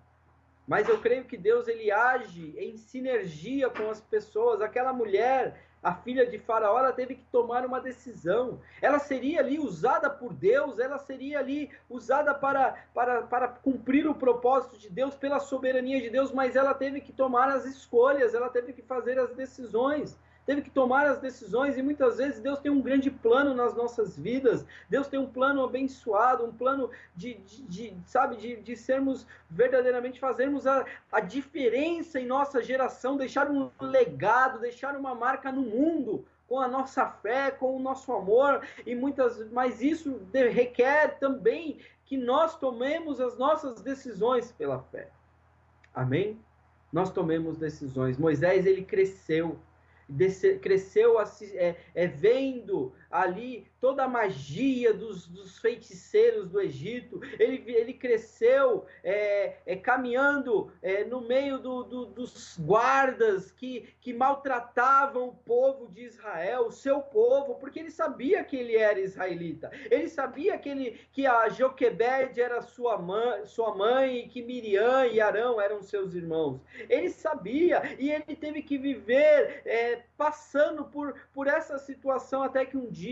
mas eu creio que Deus, ele age em sinergia com as pessoas. Aquela mulher, a filha de Faraó, ela teve que tomar uma decisão. Ela seria ali usada por Deus, ela seria ali usada para cumprir o propósito de Deus, pela soberania de Deus, mas ela teve que tomar as escolhas, ela teve que fazer as decisões. Teve que tomar as decisões, e muitas vezes Deus tem um grande plano nas nossas vidas. Deus tem um plano abençoado, um plano de sermos verdadeiramente, fazermos a diferença em nossa geração, deixar um legado, deixar uma marca no mundo, com a nossa fé, com o nosso amor, mas isso requer também que nós tomemos as nossas decisões pela fé. Amém? Nós tomemos decisões. Moisés, ele cresceu vendo ali toda a magia dos feiticeiros do Egito. Ele cresceu caminhando no meio dos guardas que maltratavam o povo de Israel, o seu povo, porque ele sabia que ele era israelita. Ele sabia que a Joquebede era sua mãe, e que Miriam e Arão eram seus irmãos. Ele sabia, e ele teve que viver passando por essa situação, até que um dia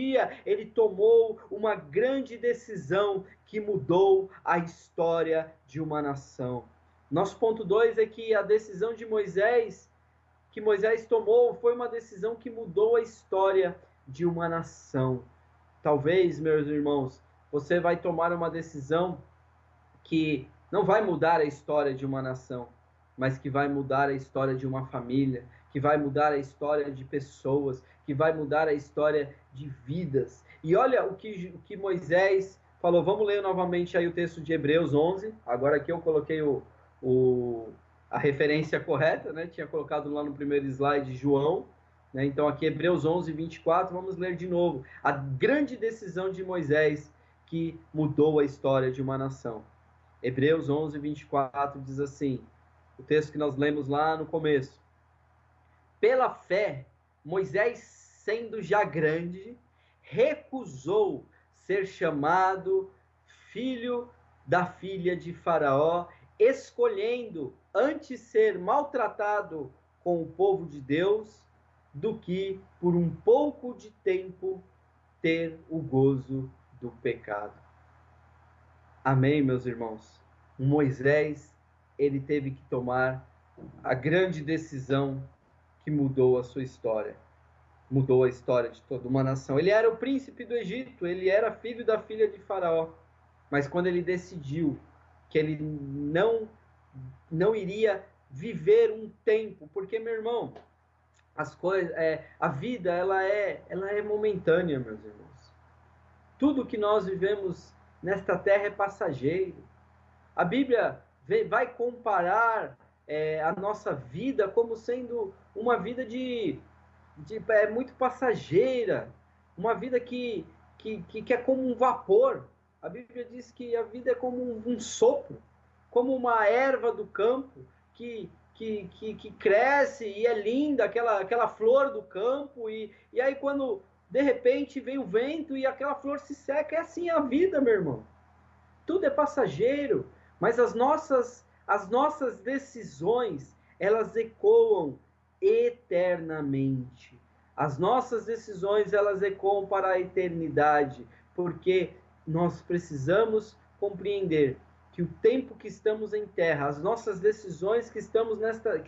ele tomou uma grande decisão que mudou a história de uma nação. Nosso ponto 2 é que a decisão que Moisés tomou foi uma decisão que mudou a história de uma nação. Talvez, meus irmãos, você vai tomar uma decisão que não vai mudar a história de uma nação, mas que vai mudar a história de uma família, que vai mudar a história de pessoas, que vai mudar a história de vidas. E olha o que Moisés falou. Vamos ler novamente aí o texto de Hebreus 11. Agora aqui eu coloquei a referência correta, né? Tinha colocado lá no primeiro slide João, né? Então aqui Hebreus 11, 24, vamos ler de novo. A grande decisão de Moisés que mudou a história de uma nação. Hebreus 11, 24 diz assim, o texto que nós lemos lá no começo. Pela fé, Moisés, sendo já grande, recusou ser chamado filho da filha de Faraó, escolhendo antes ser maltratado com o povo de Deus, do que por um pouco de tempo ter o gozo do pecado. Amém, meus irmãos? Moisés, ele teve que tomar a grande decisão que mudou a sua história. Mudou a história de toda uma nação. Ele era o príncipe do Egito, ele era filho da filha de Faraó. Mas quando ele decidiu que ele não iria viver um tempo, porque, meu irmão, a vida ela é momentânea, meus irmãos. Tudo que nós vivemos nesta terra é passageiro. A Bíblia vai comparar a nossa vida como sendo uma vida muito passageira, uma vida que é como um vapor. A Bíblia diz que a vida é como um sopro, como uma erva do campo que cresce e é linda, aquela flor do campo, e aí quando de repente vem o vento e aquela flor se seca. É assim a vida, meu irmão. Tudo é passageiro, mas as nossas decisões, elas ecoam eternamente. As nossas decisões, elas ecoam para a eternidade, porque nós precisamos compreender que o tempo que estamos em terra, as nossas decisões que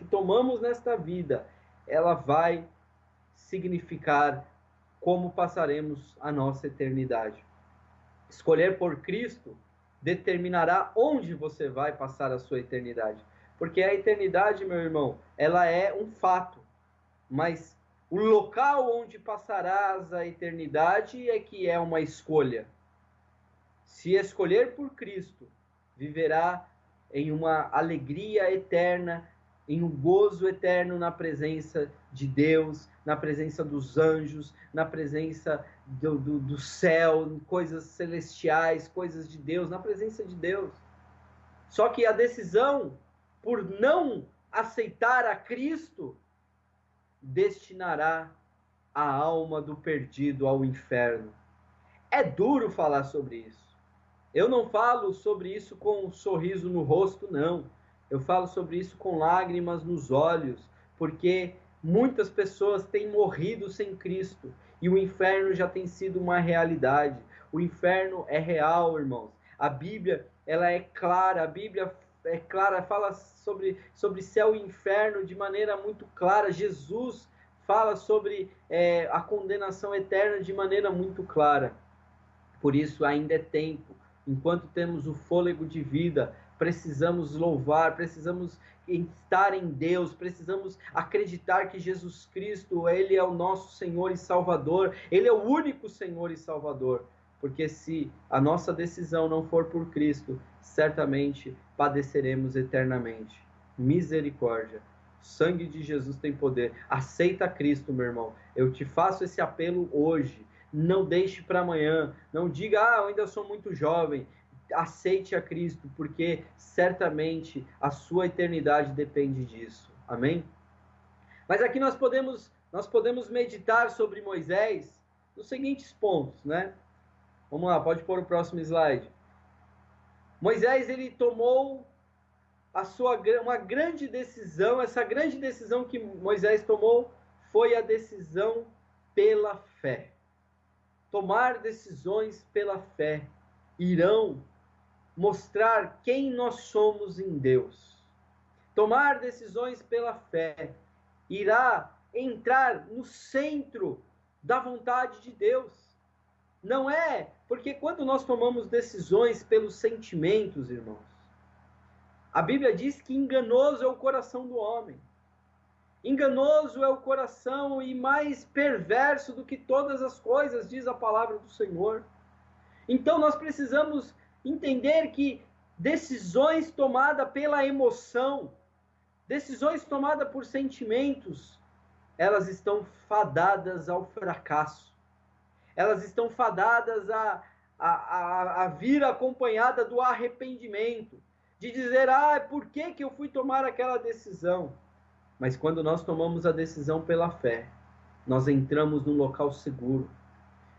tomamos nesta vida, ela vai significar como passaremos a nossa eternidade. Escolher por Cristo determinará onde você vai passar a sua eternidade. Porque a eternidade, meu irmão, ela é um fato. Mas o local onde passarás a eternidade é que é uma escolha. Se escolher por Cristo, viverá em uma alegria eterna, em um gozo eterno na presença de Deus, na presença dos anjos, na presença do céu, coisas celestiais, coisas de Deus, na presença de Deus. Só que a decisão por não aceitar a Cristo destinará a alma do perdido ao inferno. É duro falar sobre isso. Eu não falo sobre isso com um sorriso no rosto, não. Eu falo sobre isso com lágrimas nos olhos, porque muitas pessoas têm morrido sem Cristo e o inferno já tem sido uma realidade. O inferno é real, irmãos. A Bíblia, ela é clara. A Bíblia é clara, fala sobre céu e inferno de maneira muito clara. Jesus fala sobre a condenação eterna de maneira muito clara. Por isso ainda é tempo enquanto temos o fôlego de vida, precisamos louvar, precisamos estar em Deus, precisamos acreditar que Jesus Cristo, Ele é o nosso Senhor e Salvador, Ele é o único Senhor e Salvador, porque se a nossa decisão não for por Cristo, certamente padeceremos eternamente. Misericórdia. O sangue de Jesus tem poder. Aceita Cristo, meu irmão. Eu te faço esse apelo hoje. Não deixe para amanhã. Não diga, eu ainda sou muito jovem. Aceite a Cristo, porque certamente a sua eternidade depende disso. Amém? Mas aqui nós podemos meditar sobre Moisés nos seguintes pontos, né? Vamos lá, pode pôr o próximo slide. Moisés, ele tomou uma grande decisão. Essa grande decisão que Moisés tomou foi a decisão pela fé. Tomar decisões pela fé irão mostrar quem nós somos em Deus. Tomar decisões pela fé irá entrar no centro da vontade de Deus. Não é porque quando nós tomamos decisões pelos sentimentos, irmãos, a Bíblia diz que enganoso é o coração do homem. Enganoso é o coração e mais perverso do que todas as coisas, diz a palavra do Senhor. Então nós precisamos entender que decisões tomadas pela emoção, decisões tomadas por sentimentos, elas estão fadadas ao fracasso. Elas estão fadadas a vir acompanhada do arrependimento, de dizer, por que eu fui tomar aquela decisão? Mas quando nós tomamos a decisão pela fé, nós entramos num local seguro.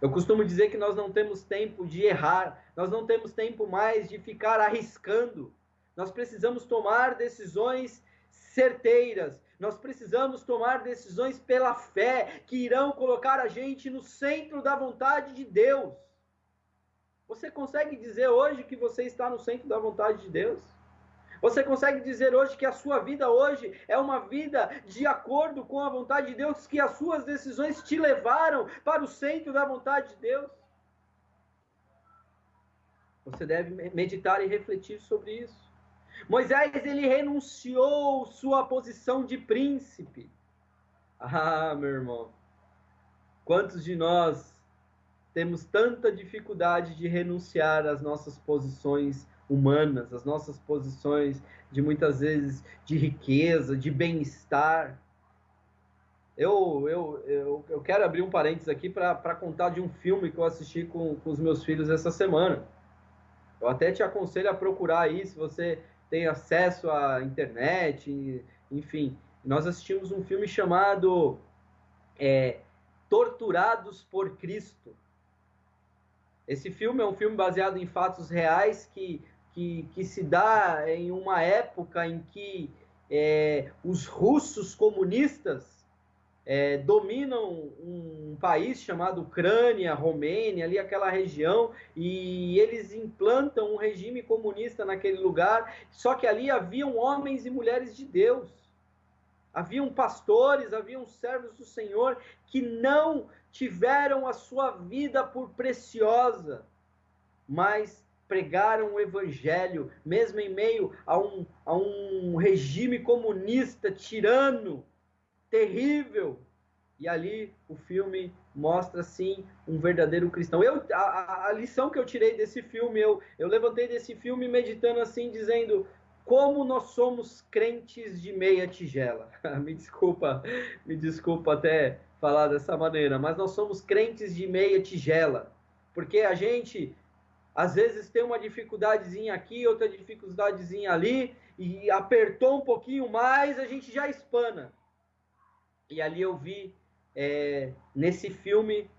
Eu costumo dizer que nós não temos tempo de errar, nós não temos tempo mais de ficar arriscando. Nós precisamos tomar decisões certeiras, nós precisamos tomar decisões pela fé, que irão colocar a gente no centro da vontade de Deus. Você consegue dizer hoje que você está no centro da vontade de Deus? Você consegue dizer hoje que a sua vida hoje é uma vida de acordo com a vontade de Deus, que as suas decisões te levaram para o centro da vontade de Deus? Você deve meditar e refletir sobre isso. Moisés, ele renunciou sua posição de príncipe. Meu irmão, quantos de nós temos tanta dificuldade de renunciar às nossas posições humanas, às nossas posições de muitas vezes de riqueza, de bem-estar? Eu quero abrir um parênteses aqui para contar de um filme que eu assisti com os meus filhos essa semana. Eu até te aconselho a procurar aí, se você tem acesso à internet, enfim. Nós assistimos um filme chamado Torturados por Cristo. Esse filme é um filme baseado em fatos reais que se dá em uma época em que os russos comunistas dominam um país chamado Ucrânia, Romênia, ali aquela região, e eles implantam um regime comunista naquele lugar, só que ali haviam homens e mulheres de Deus, haviam pastores, haviam servos do Senhor que não tiveram a sua vida por preciosa, mas pregaram o evangelho, mesmo em meio a um regime comunista, tirano, terrível. E ali o filme mostra, sim, um verdadeiro cristão. A lição que eu tirei desse filme, eu levantei desse filme meditando assim, dizendo: como nós somos crentes de meia tigela. Me desculpa até falar dessa maneira, mas nós somos crentes de meia tigela, porque a gente às vezes tem uma dificuldadezinha aqui, outra dificuldadezinha ali, e apertou um pouquinho mais, a gente já espana. E ali eu vi, nesse filme,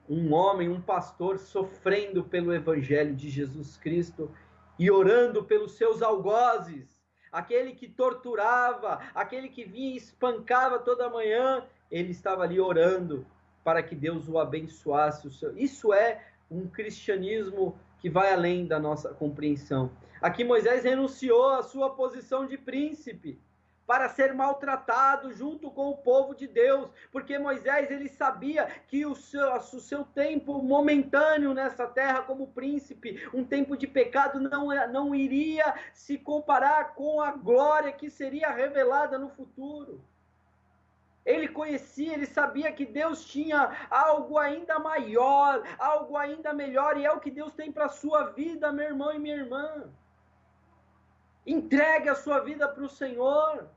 um homem, um pastor, sofrendo pelo evangelho de Jesus Cristo e orando pelos seus algozes, aquele que torturava, aquele que vinha e espancava toda manhã, ele estava ali orando para que Deus o abençoasse. Isso é um cristianismo que vai além da nossa compreensão. Aqui Moisés renunciou à sua posição de príncipe para ser maltratado junto com o povo de Deus, porque Moisés ele sabia que o seu tempo momentâneo nessa terra como príncipe, um tempo de pecado, não iria se comparar com a glória que seria revelada no futuro. Ele conhecia, ele sabia que Deus tinha algo ainda maior, algo ainda melhor, e é o que Deus tem para a sua vida, meu irmão e minha irmã. Entregue a sua vida para o Senhor,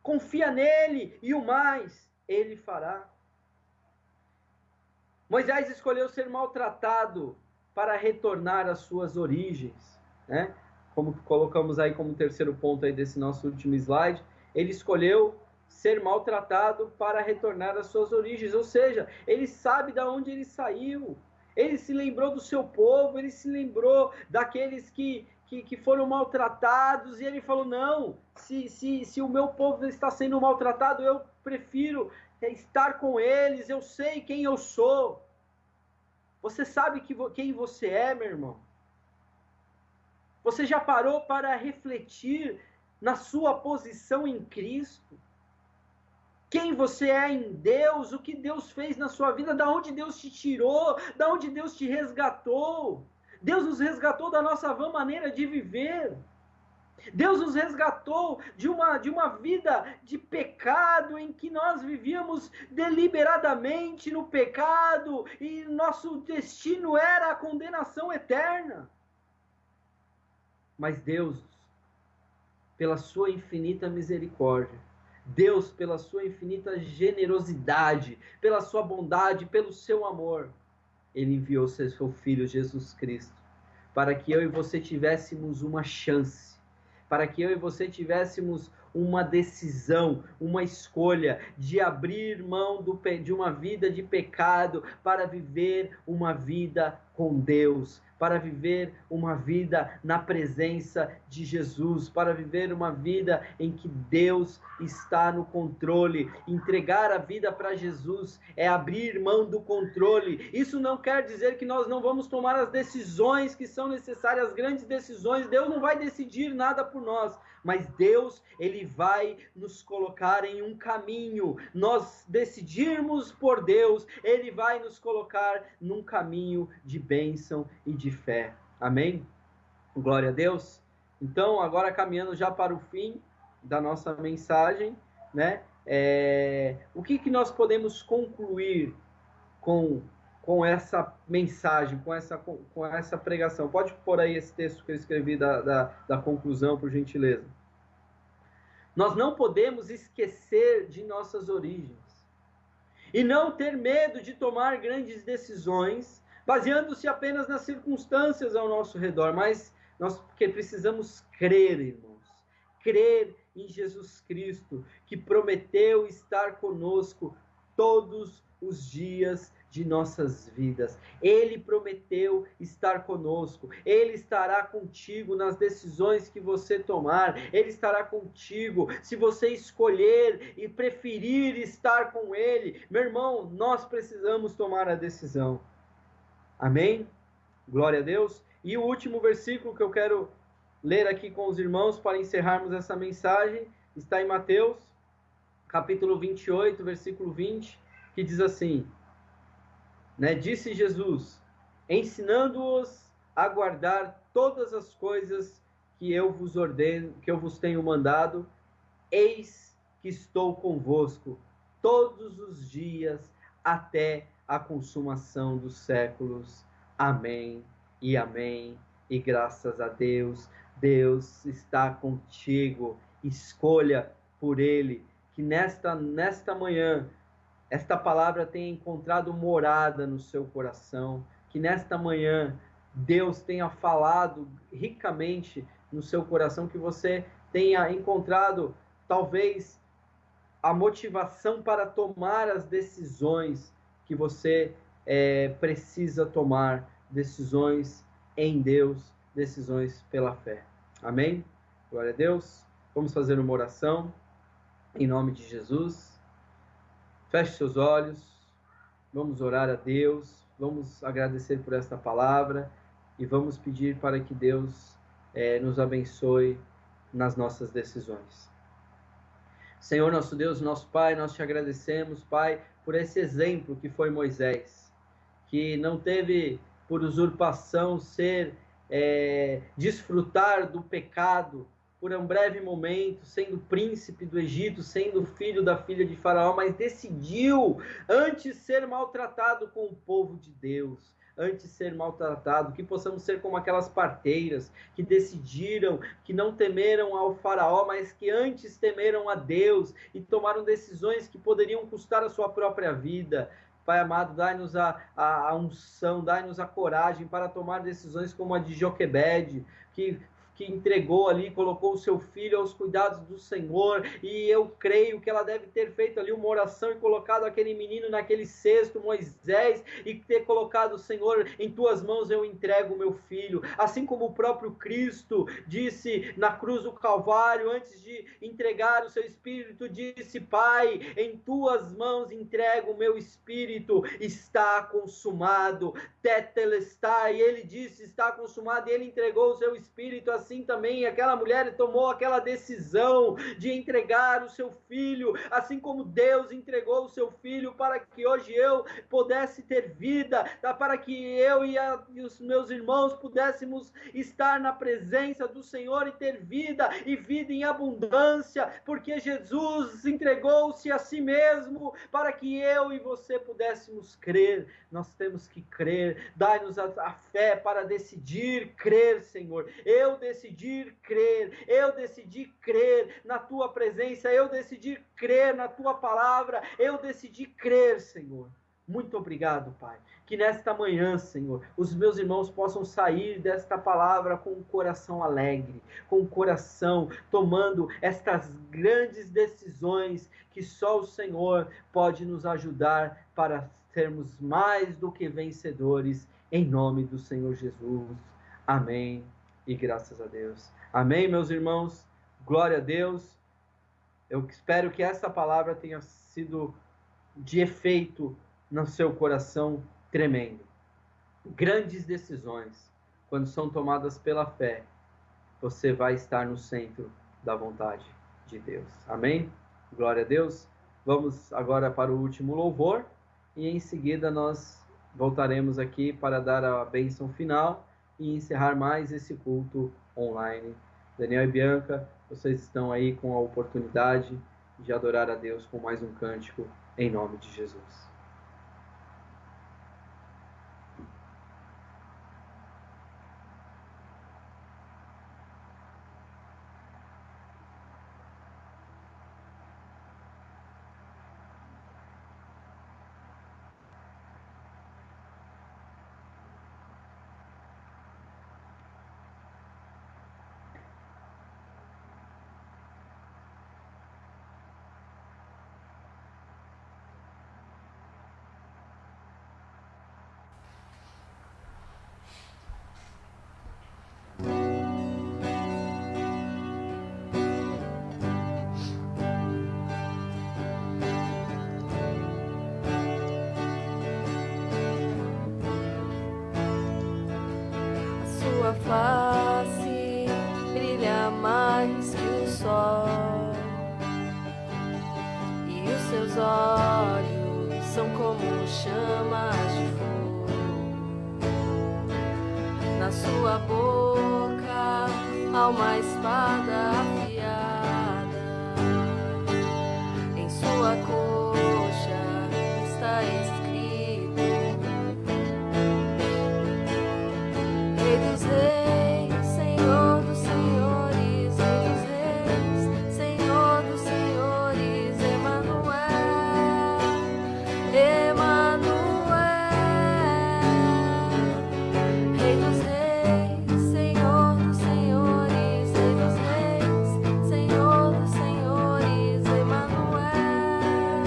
confia nele, e o mais ele fará. Moisés escolheu ser maltratado para retornar às suas origens, né? Como colocamos aí como terceiro ponto aí desse nosso último slide, ele escolheu ser maltratado para retornar às suas origens, ou seja, ele sabe de onde ele saiu, ele se lembrou do seu povo, ele se lembrou daqueles que foram maltratados, e ele falou, não, se o meu povo está sendo maltratado, eu prefiro estar com eles, eu sei quem eu sou. Você sabe quem você é, meu irmão? Você já parou para refletir na sua posição em Cristo? Quem você é em Deus, o que Deus fez na sua vida, da onde Deus te tirou, da onde Deus te resgatou. Deus nos resgatou da nossa vã maneira de viver. Deus nos resgatou de uma vida de pecado, em que nós vivíamos deliberadamente no pecado, e nosso destino era a condenação eterna. Mas Deus, pela sua infinita misericórdia, Deus, pela sua infinita generosidade, pela sua bondade, pelo seu amor, ele enviou seu Filho Jesus Cristo, para que eu e você tivéssemos uma chance, para que eu e você tivéssemos uma decisão, uma escolha de abrir mão de uma vida de pecado para viver uma vida com Deus, para viver uma vida na presença de Jesus, para viver uma vida em que Deus está no controle. Entregar a vida para Jesus é abrir mão do controle. Isso não quer dizer que nós não vamos tomar as decisões que são necessárias, as grandes decisões. Deus não vai decidir nada por nós, mas Deus, ele vai nos colocar em um caminho. Nós decidirmos por Deus, ele vai nos colocar num caminho de bênção e de fé. Amém? Glória a Deus. Então, agora caminhando já para o fim da nossa mensagem, né? O que nós podemos concluir com essa mensagem, com essa pregação? Pode pôr aí esse texto que eu escrevi da conclusão, por gentileza. Nós não podemos esquecer de nossas origens e não ter medo de tomar grandes decisões baseando-se apenas nas circunstâncias ao nosso redor, mas nós precisamos crer, irmãos, crer em Jesus Cristo, que prometeu estar conosco todos os dias de nossas vidas. Ele prometeu estar conosco, ele estará contigo nas decisões que você tomar, ele estará contigo se você escolher e preferir estar com ele. Meu irmão, nós precisamos tomar a decisão. Amém? Glória a Deus. E o último versículo que eu quero ler aqui com os irmãos para encerrarmos essa mensagem está em Mateus, capítulo 28, versículo 20, que diz assim, né? Disse Jesus, ensinando-os a guardar todas as coisas que eu vos ordeno, que eu vos tenho mandado, eis que estou convosco todos os dias até a consumação dos séculos. Amém e amém. E graças a Deus, Deus está contigo. Escolha por Ele, que nesta manhã esta palavra tenha encontrado morada no seu coração, que nesta manhã Deus tenha falado ricamente no seu coração, que você tenha encontrado talvez a motivação para tomar as decisões que você precisa tomar, decisões em Deus, decisões pela fé. Amém? Glória a Deus. Vamos fazer uma oração em nome de Jesus. Feche seus olhos, vamos orar a Deus, vamos agradecer por esta palavra e vamos pedir para que Deus nos abençoe nas nossas decisões. Senhor nosso Deus, nosso Pai, nós te agradecemos, Pai, por esse exemplo que foi Moisés, que não teve por usurpação desfrutar do pecado por um breve momento, sendo príncipe do Egito, sendo filho da filha de Faraó, mas decidiu antes ser maltratado com o povo de Deus, antes ser maltratado, que possamos ser como aquelas parteiras que decidiram, que não temeram ao Faraó, mas que antes temeram a Deus e tomaram decisões que poderiam custar a sua própria vida. Pai amado, dai-nos a unção, dai-nos a coragem para tomar decisões como a de Joquebede, que entregou ali, colocou o seu filho aos cuidados do Senhor, e eu creio que ela deve ter feito ali uma oração e colocado aquele menino naquele cesto, Moisés, e ter colocado: Senhor, em tuas mãos eu entrego o meu filho, assim como o próprio Cristo disse na cruz do Calvário, antes de entregar o seu espírito, disse: Pai, em tuas mãos entrego o meu espírito, está consumado, tetelestai, e ele disse: está consumado, e ele entregou o seu espírito. Assim também aquela mulher tomou aquela decisão de entregar o seu filho, assim como Deus entregou o seu filho para que hoje eu pudesse ter vida, para que eu e os meus irmãos pudéssemos estar na presença do Senhor e ter vida, e vida em abundância, porque Jesus entregou-se a si mesmo para que eu e você pudéssemos crer. Nós temos que crer, dai-nos a fé para decidir crer, Senhor. Eu decidi crer na tua presença, eu decidi crer na tua palavra, eu decidi crer, Senhor. Muito obrigado, Pai. Que nesta manhã, Senhor, os meus irmãos possam sair desta palavra com o coração alegre, com o coração tomando estas grandes decisões que só o Senhor pode nos ajudar para sermos mais do que vencedores, em nome do Senhor Jesus. Amém e graças a Deus. Amém, meus irmãos? Glória a Deus. Eu espero que essa palavra tenha sido de efeito no seu coração tremendo. Grandes decisões, quando são tomadas pela fé, você vai estar no centro da vontade de Deus. Amém? Glória a Deus. Vamos agora para o último louvor e em seguida nós voltaremos aqui para dar a bênção final e encerrar mais esse culto online. Daniel e Bianca, vocês estão aí com a oportunidade de adorar a Deus com mais um cântico em nome de Jesus. Sua face brilha mais que o sol, e os seus olhos são como chamas de fogo. Na sua boca há uma espada afiada, em sua coxa está escrito: Rei dos reis, Senhor dos senhores, Rei dos reis, Senhor dos senhores, Emanuel, Emanuel. Rei dos reis, Senhor dos senhores, Rei dos reis, Senhor dos senhores, Emanuel,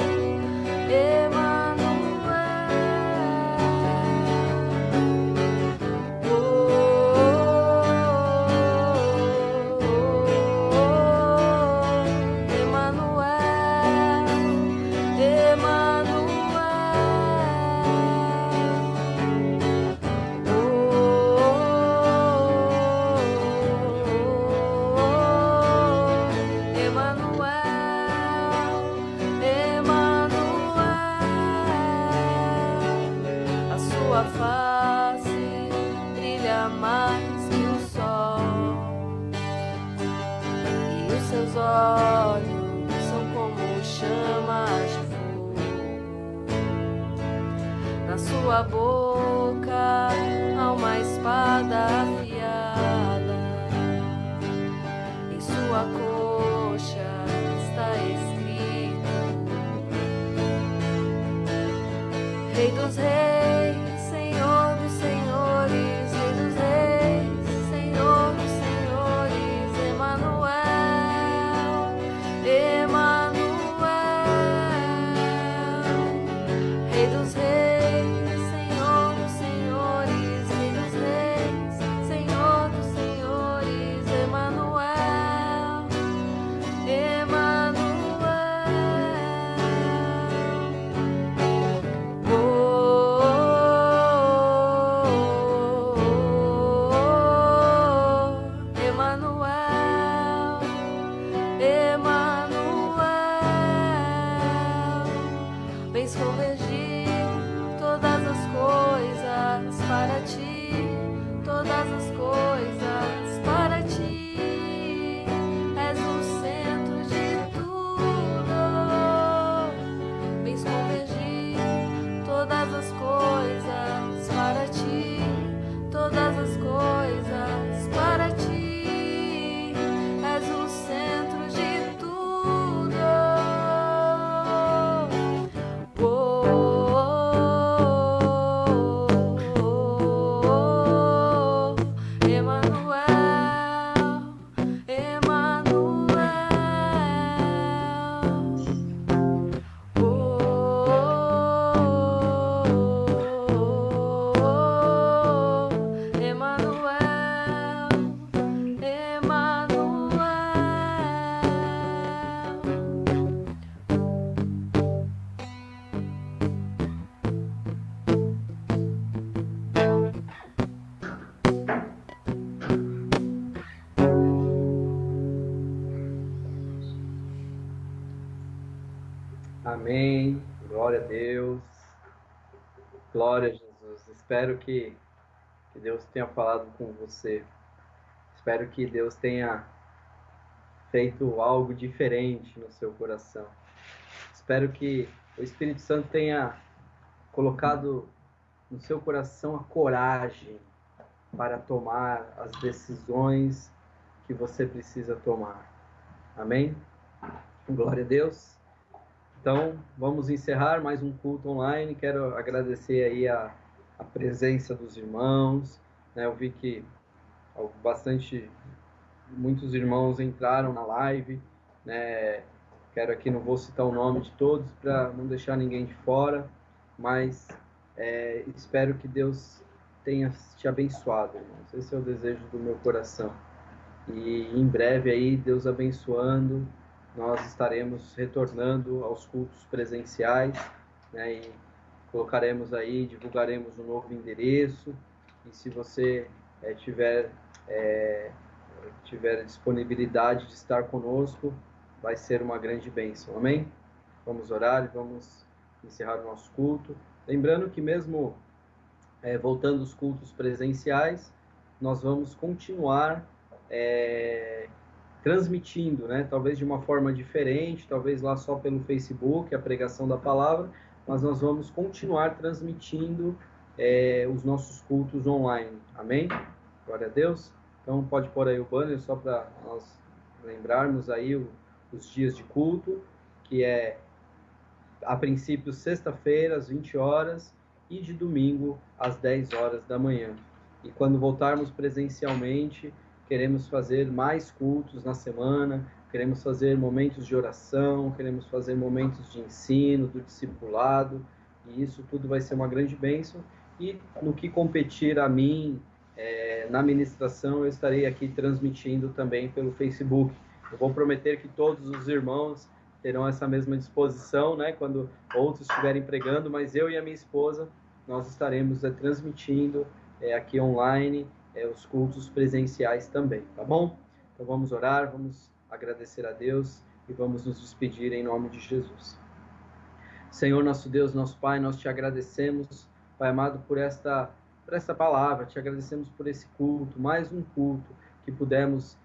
sua boca há uma espada afiada, em sua coxa está escrito: Rei dos reis, Senhor dos senhores, Rei dos reis, Senhor dos senhores, Emanuel, Emanuel. Rei dos reis, Senhor dos senhores, Rei dos reis, Senhor dos senhores, Emanuel, Emanuel. Emanuel, Emanuel, vens convergir todas as coisas para ti, todas as coisas para ti, és o centro de tudo, vens convergir todas as coisas para ti, todas as coisas para ti, és o centro de tudo. Emanuel, Emanuel. Emanuel, Amém. Glória a Deus. Glória a Jesus. Espero que Deus tenha falado com você. Espero que Deus tenha feito algo diferente no seu coração. Espero que o Espírito Santo tenha colocado no seu coração a coragem para tomar as decisões que você precisa tomar. Amém? Glória a Deus. Então, vamos encerrar mais um culto online. Quero agradecer aí a presença dos irmãos, né? Eu vi que muitos irmãos entraram na live, né? Quero aqui, não vou citar o nome de todos para não deixar ninguém de fora, mas espero que Deus tenha te abençoado, irmãos. Esse é o desejo do meu coração. E em breve aí, Deus abençoando, nós estaremos retornando aos cultos presenciais, né? E colocaremos aí, divulgaremos um novo endereço. E se você tiver disponibilidade de estar conosco, vai ser uma grande bênção. Amém? Vamos orar e vamos encerrar o nosso culto. Lembrando que mesmo voltando os cultos presenciais, nós vamos continuar transmitindo, né? Talvez de uma forma diferente, talvez lá só pelo Facebook, a pregação da palavra, mas nós vamos continuar transmitindo os nossos cultos online. Amém? Glória a Deus. Então pode pôr aí o banner só para nós lembrarmos aí os dias de culto, que é a princípio sexta-feira às 20 horas e de domingo às 10 horas da manhã. E quando voltarmos presencialmente, queremos fazer mais cultos na semana, queremos fazer momentos de oração, queremos fazer momentos de ensino, do discipulado, e isso tudo vai ser uma grande bênção. E no que competir a mim, na ministração, eu estarei aqui transmitindo também pelo Facebook. Eu vou prometer que todos os irmãos terão essa mesma disposição, né, quando outros estiverem pregando, mas eu e a minha esposa, nós estaremos transmitindo aqui online os cultos presenciais também, tá bom? Então vamos orar, vamos agradecer a Deus e vamos nos despedir em nome de Jesus. Senhor, nosso Deus, nosso Pai, nós te agradecemos, Pai amado, por esta palavra, te agradecemos por esse culto, mais um culto que pudemos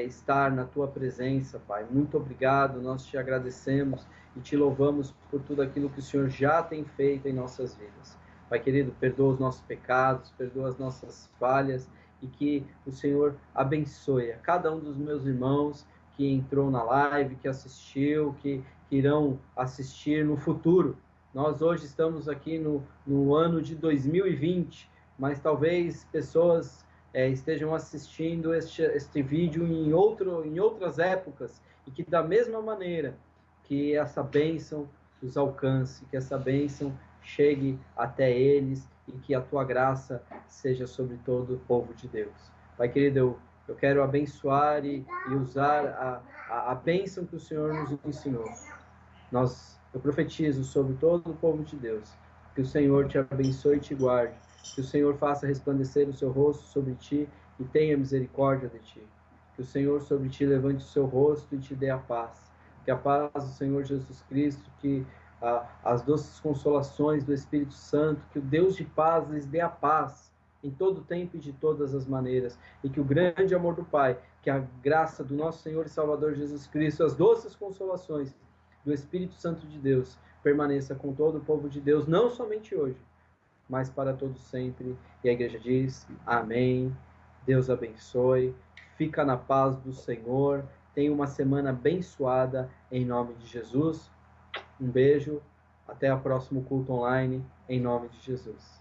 estar na tua presença, Pai. Muito obrigado, nós te agradecemos e te louvamos por tudo aquilo que o Senhor já tem feito em nossas vidas. Pai querido, perdoa os nossos pecados, perdoa as nossas falhas e que o Senhor abençoe a cada um dos meus irmãos que entrou na live, que assistiu, que irão assistir no futuro. Nós hoje estamos aqui no ano de 2020, mas talvez pessoas estejam assistindo este vídeo em outras épocas e que da mesma maneira que essa bênção os alcance, que essa bênção chegue até eles e que a tua graça seja sobre todo o povo de Deus. Pai querido, eu quero abençoar e usar a bênção que o Senhor nos ensinou. Eu profetizo sobre todo o povo de Deus, que o Senhor te abençoe e te guarde, que o Senhor faça resplandecer o seu rosto sobre ti e tenha misericórdia de ti, que o Senhor sobre ti levante o seu rosto e te dê a paz, que a paz do Senhor Jesus Cristo, que as doces consolações do Espírito Santo, que o Deus de paz lhes dê a paz em todo tempo e de todas as maneiras, e que o grande amor do Pai, que a graça do nosso Senhor e Salvador Jesus Cristo, as doces consolações do Espírito Santo de Deus permaneça com todo o povo de Deus, não somente hoje, mas para todos sempre. E a igreja diz, amém, Deus abençoe, fica na paz do Senhor, tenha uma semana abençoada em nome de Jesus. Um beijo, até o próximo culto online, em nome de Jesus.